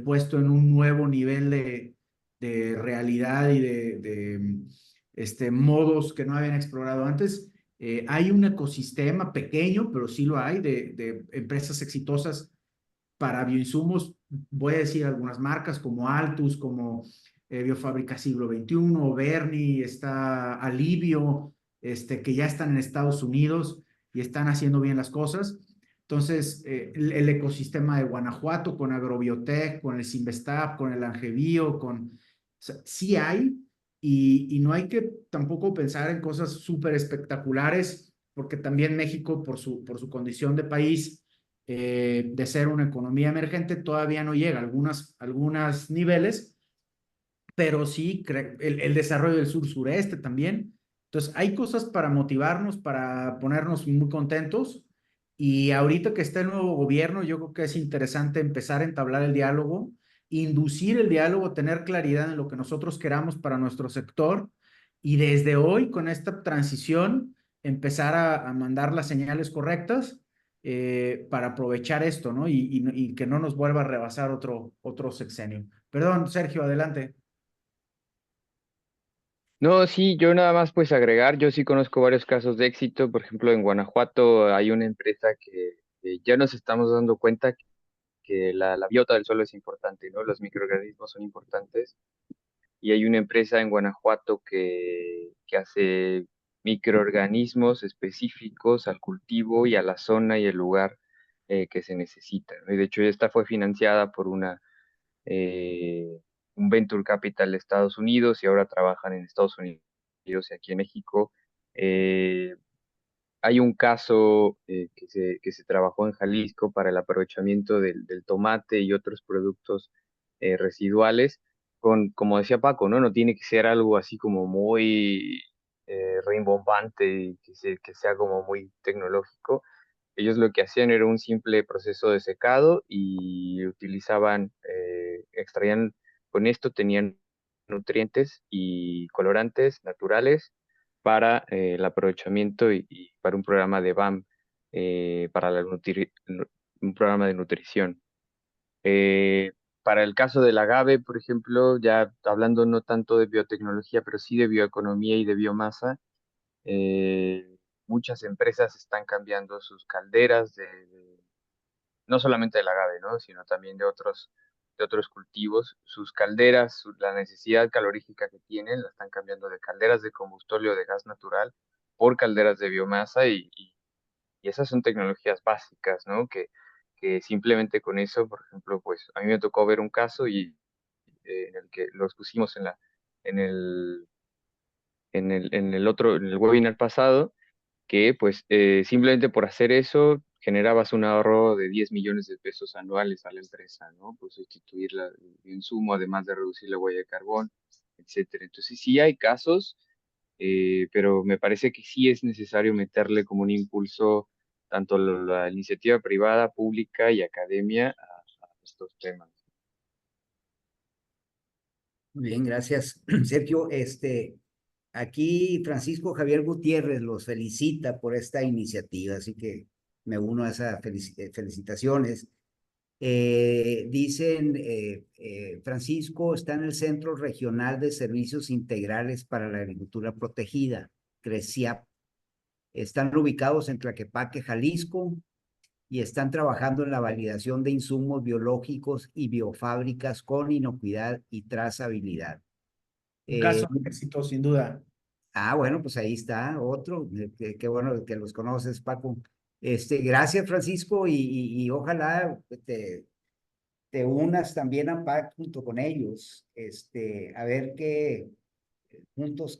puesto en un nuevo nivel de realidad y de modos que no habían explorado antes. Hay un ecosistema pequeño, pero sí lo hay, de empresas exitosas para bioinsumos, voy a decir algunas marcas como Altus, como Biofábrica Siglo XXI, Berni, está Alivio, que ya están en Estados Unidos y están haciendo bien las cosas. Entonces, el ecosistema de Guanajuato con Agrobiotech, con el Simvestab, con el Angebio, o sea, sí hay, y no hay que tampoco pensar en cosas súper espectaculares, porque también México, por su condición de país, de ser una economía emergente, todavía no llega a algunos niveles, pero sí el desarrollo del sur-sureste también. Entonces, hay cosas para motivarnos, para ponernos muy contentos. Y ahorita que está el nuevo gobierno, yo creo que es interesante empezar a entablar el diálogo, inducir el diálogo, tener claridad en lo que nosotros queramos para nuestro sector y desde hoy, con esta transición, empezar a mandar las señales correctas para aprovechar esto, ¿no? Y que no nos vuelva a rebasar otro sexenio. Perdón, Sergio, adelante. No, sí, yo nada más pues agregar, yo sí conozco varios casos de éxito, por ejemplo en Guanajuato hay una empresa que ya nos estamos dando cuenta que la biota del suelo es importante, ¿no? Los microorganismos son importantes y hay una empresa en Guanajuato que hace microorganismos específicos al cultivo y a la zona y el lugar que se necesita, ¿no? Y de hecho esta fue financiada por eh, un Venture Capital de Estados Unidos y ahora trabajan en Estados Unidos y aquí en México. Eh, Hay un caso que se trabajó en Jalisco para el aprovechamiento del tomate y otros productos residuales, como decía Paco, ¿no? No tiene que ser algo así como muy rimbombante y que sea como muy tecnológico. Ellos lo que hacían era un simple proceso de secado y utilizaban, extraían, con esto tenían nutrientes y colorantes naturales para el aprovechamiento y para un programa de BAM, para un programa de nutrición. Eh, para el caso del agave, por ejemplo, ya hablando no tanto de biotecnología, pero sí de bioeconomía y de biomasa, muchas empresas están cambiando sus calderas no solamente del agave, ¿no? Sino también de otros cultivos. Sus calderas, la necesidad calorífica que tienen, la están cambiando de calderas de combustible o de gas natural por calderas de biomasa y esas son tecnologías básicas, ¿no? Que simplemente con eso, por ejemplo, pues a mí me tocó ver un caso en el que los pusimos en el, en el webinar pasado que pues simplemente por hacer eso generabas un ahorro de 10 millones de pesos anuales a la empresa, ¿no? Por sustituir el insumo, además de reducir la huella de carbón, etcétera. Entonces sí hay casos, pero me parece que sí es necesario meterle como un impulso tanto la iniciativa privada, pública y academia a estos temas. Muy bien, gracias, Sergio. Aquí Francisco Javier Gutiérrez los felicita por esta iniciativa, así que me uno a esas felicitaciones. Dicen, Francisco está en el Centro Regional de Servicios Integrales para la Agricultura Protegida, CRECIAP. Están ubicados en Tlaquepaque, Jalisco, y están trabajando en la validación de insumos biológicos y biofábricas con inocuidad y trazabilidad. Un caso de éxito, sin duda. Bueno, pues ahí está otro. Qué bueno que los conoces, Paco. Gracias, Francisco, y ojalá te unas también a PAC junto con ellos, a ver juntos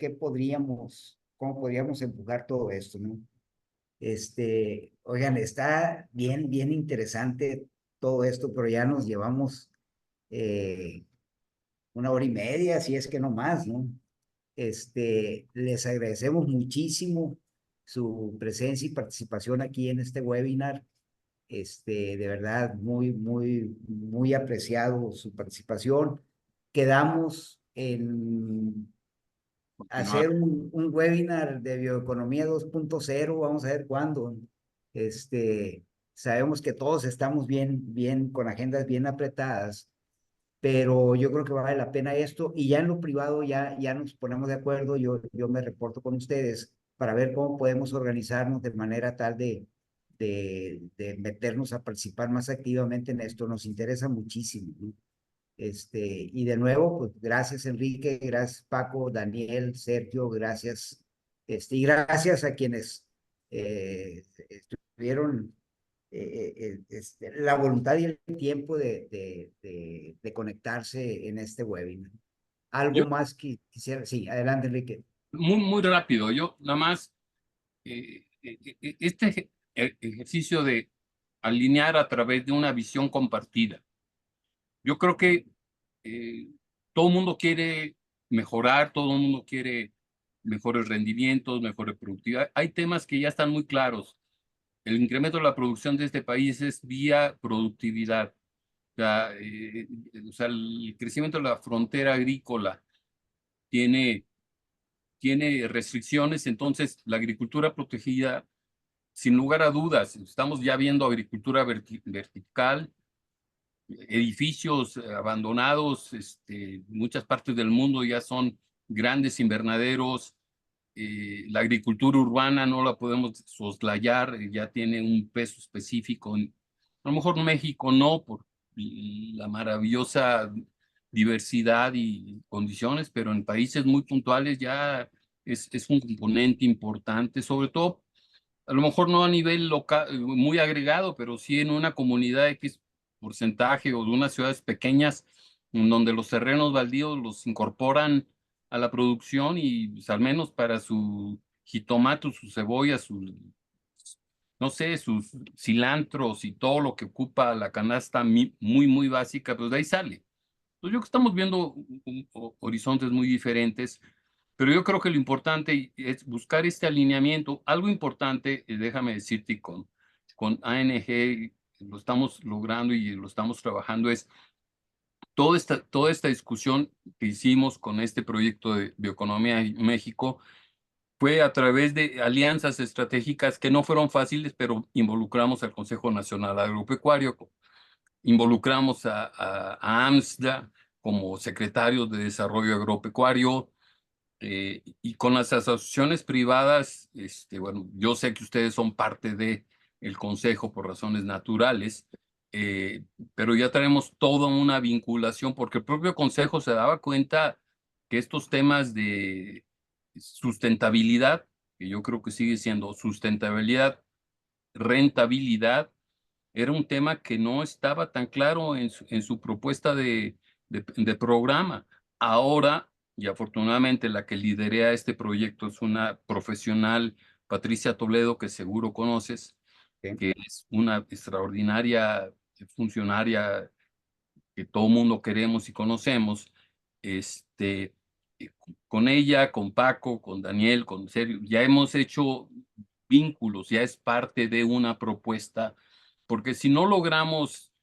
cómo podríamos empujar todo esto, ¿no? Oigan, está bien, bien interesante todo esto, pero ya nos llevamos 1 hora y media, si es que no más, ¿no? Les agradecemos muchísimo su presencia y participación aquí en este webinar. De verdad, muy, muy, muy apreciado su participación. Quedamos en hacer un webinar de bioeconomía 2.0, vamos a ver cuándo. Sabemos que todos estamos bien, bien, con agendas bien apretadas, pero yo creo que vale la pena esto y ya en lo privado ya nos ponemos de acuerdo, yo me reporto con ustedes para ver cómo podemos organizarnos de manera tal de meternos a participar más activamente en esto. Nos interesa muchísimo, ¿no? Y de nuevo, pues gracias Enrique, gracias Paco, Daniel, Sergio, gracias, y gracias a quienes estuvieron la voluntad y el tiempo de conectarse en este webinar. Yo, Algo más que quisiera, sí, adelante Enrique. muy rápido, yo nada más, este ejercicio de alinear a través de una visión compartida. Yo creo que todo el mundo quiere mejorar, todo el mundo quiere mejores rendimientos, mejores productividad. Hay temas que ya están muy claros. El incremento de la producción de este país es vía productividad. O sea, el crecimiento de la frontera agrícola tiene, tiene restricciones, entonces la agricultura protegida, sin lugar a dudas, estamos ya viendo agricultura vertical, edificios abandonados, muchas partes del mundo ya son grandes invernaderos. La agricultura urbana no la podemos soslayar, ya tiene un peso específico. A lo mejor México no, por la maravillosa diversidad y condiciones, pero en países muy puntuales ya es un componente importante, sobre todo, a lo mejor no a nivel local, muy agregado, pero sí en una comunidad X porcentaje o de unas ciudades pequeñas, en donde los terrenos baldíos los incorporan a la producción y pues, al menos para su jitomate, su cebolla, no sé, sus cilantros y todo lo que ocupa la canasta muy básica, pues de ahí sale. Pues yo creo que estamos viendo horizontes muy diferentes, pero yo creo que lo importante es buscar este alineamiento. Algo importante, déjame decirte, con ANG lo estamos logrando y lo estamos trabajando, es toda esta discusión que hicimos con este proyecto de Bioeconomía en México fue a través de alianzas estratégicas que no fueron fáciles, pero involucramos al Consejo Nacional Agropecuario, involucramos a AMSDA como secretarios de Desarrollo Agropecuario, y con las asociaciones privadas, bueno, yo sé que ustedes son parte de el Consejo por razones naturales, eh, pero ya tenemos toda una vinculación porque el propio Consejo se daba cuenta que estos temas de sustentabilidad, que yo creo que sigue siendo sustentabilidad, rentabilidad, era un tema que no estaba tan claro en su propuesta de programa. Ahora, y afortunadamente la que lidera este proyecto es una profesional, Patricia Toledo, que seguro conoces, Sí. que es una extraordinaria funcionaria que todo mundo queremos y conocemos. Este, eh, con ella, con Paco, con Daniel, con Sergio, ya hemos hecho vínculos, ya es parte de una propuesta, porque si no logramos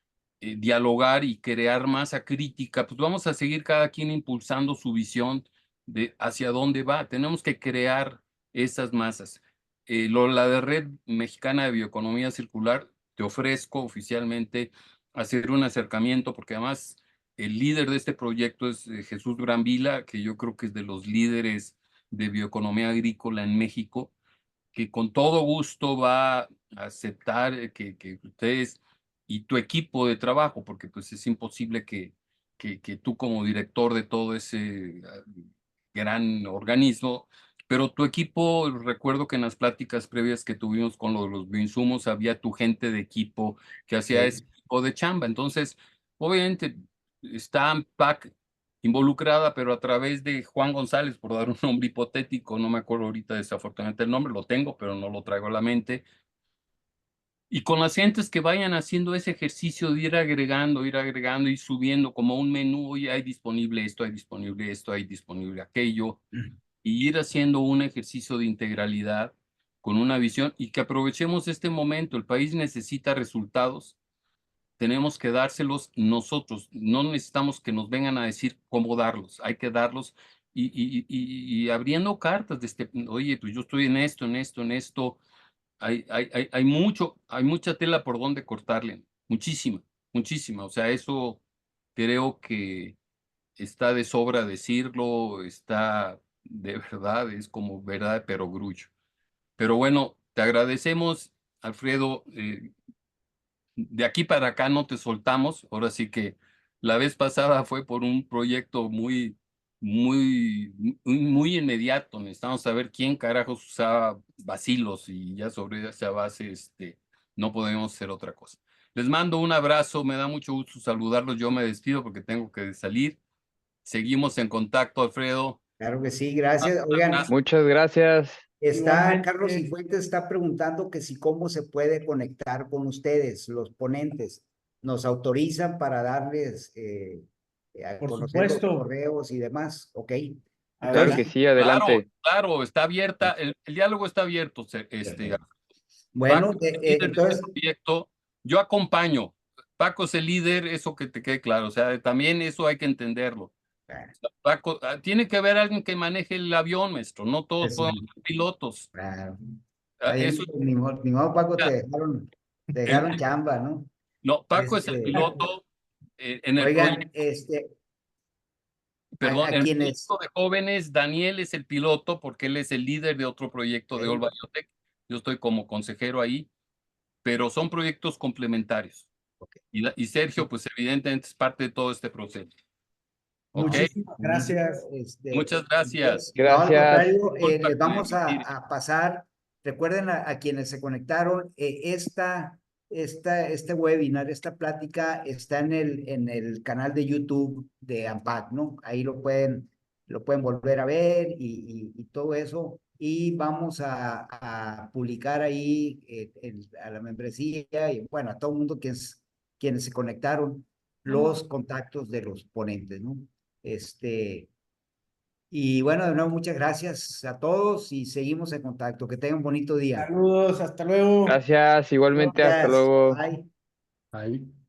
dialogar y crear masa crítica, pues vamos a seguir cada quien impulsando su visión de hacia dónde va. Tenemos que crear esas masas. La de Red Mexicana de Bioeconomía Circular, te ofrezco oficialmente hacer un acercamiento, porque además el líder de este proyecto es Jesús Granvila, que yo creo que es de los líderes de bioeconomía agrícola en México, que con todo gusto va a aceptar que ustedes y tu equipo de trabajo, porque pues es imposible que tú como director de todo ese gran organismo, pero tu equipo, recuerdo que en las pláticas previas que tuvimos con los bioinsumos, había tu gente de equipo que hacía ese tipo de chamba. Entonces, obviamente, está AMPAC involucrada, pero a través de Juan González, por dar un nombre hipotético, no me acuerdo ahorita desafortunadamente el nombre, lo tengo, pero no lo traigo a la mente. Y con las gentes que vayan haciendo ese ejercicio de ir agregando y subiendo como un menú, oye, hay disponible esto, hay disponible esto, hay disponible aquello, y ir haciendo un ejercicio de integralidad con una visión y que aprovechemos este momento. El país necesita resultados, tenemos que dárselos nosotros, no necesitamos que nos vengan a decir cómo darlos, hay que darlos y abriendo cartas de oye, pues yo estoy en esto, en esto, en esto, hay mucha tela por donde cortarle, muchísima, muchísima, o sea, eso creo que está de sobra decirlo, está de verdad, es como verdad de perogrullo. Pero bueno, te agradecemos Alfredo, de aquí para acá no te soltamos. Ahora sí que la vez pasada fue por un proyecto muy inmediato. Necesitamos saber quién carajos usaba bacilos y ya sobre esa base no podemos hacer otra cosa. Les mando un abrazo, me da mucho gusto saludarlos. Yo me despido porque tengo que salir. Seguimos en contacto, Alfredo. Claro que sí, gracias. Oigan, Muchas gracias. está Carlos Igualmente. Cifuentes está preguntando que si cómo se puede conectar con ustedes, los ponentes. ¿Nos autorizan para darles a Por conocer los supuesto. correos y demás? Ok. Claro Entonces, que sí, adelante. Claro, está abierta, el diálogo está abierto, perfecto. Bueno, Paco es el líder de entonces, este proyecto, yo acompaño. Paco es el líder, eso que te quede claro, o sea, también eso hay que entenderlo. Paco, tiene que haber alguien que maneje el avión, maestro, no todos sí, podemos ser pilotos. claro. Eso, Ahí, ni modo, Paco, te dejaron chamba, ¿no? no, Paco es el piloto en el Oigan, proyecto, perdón, a en el quienes, proyecto de jóvenes, Daniel es el piloto porque él es el líder de otro proyecto de All Biotech. Yo estoy como consejero ahí, pero son proyectos complementarios. Y Sergio, pues evidentemente es parte de todo este proceso. ¿Ok? Muchísimas gracias. Muchas gracias. no, al Gracias. contrario, Disculpa les que vamos me retire. a pasar, recuerden a quienes se conectaron, este webinar, esta plática está en el canal de YouTube de AMPAC, ¿no? Ahí lo pueden volver a ver y todo eso. Y vamos a publicar ahí a la membresía y bueno, a todo el mundo quienes se conectaron, los contactos de los ponentes, ¿no? Y bueno, de nuevo, muchas gracias a todos y seguimos en contacto. Que tengan un bonito día. Saludos, hasta luego. Gracias, igualmente, hasta Gracias. luego. Bye. Ahí.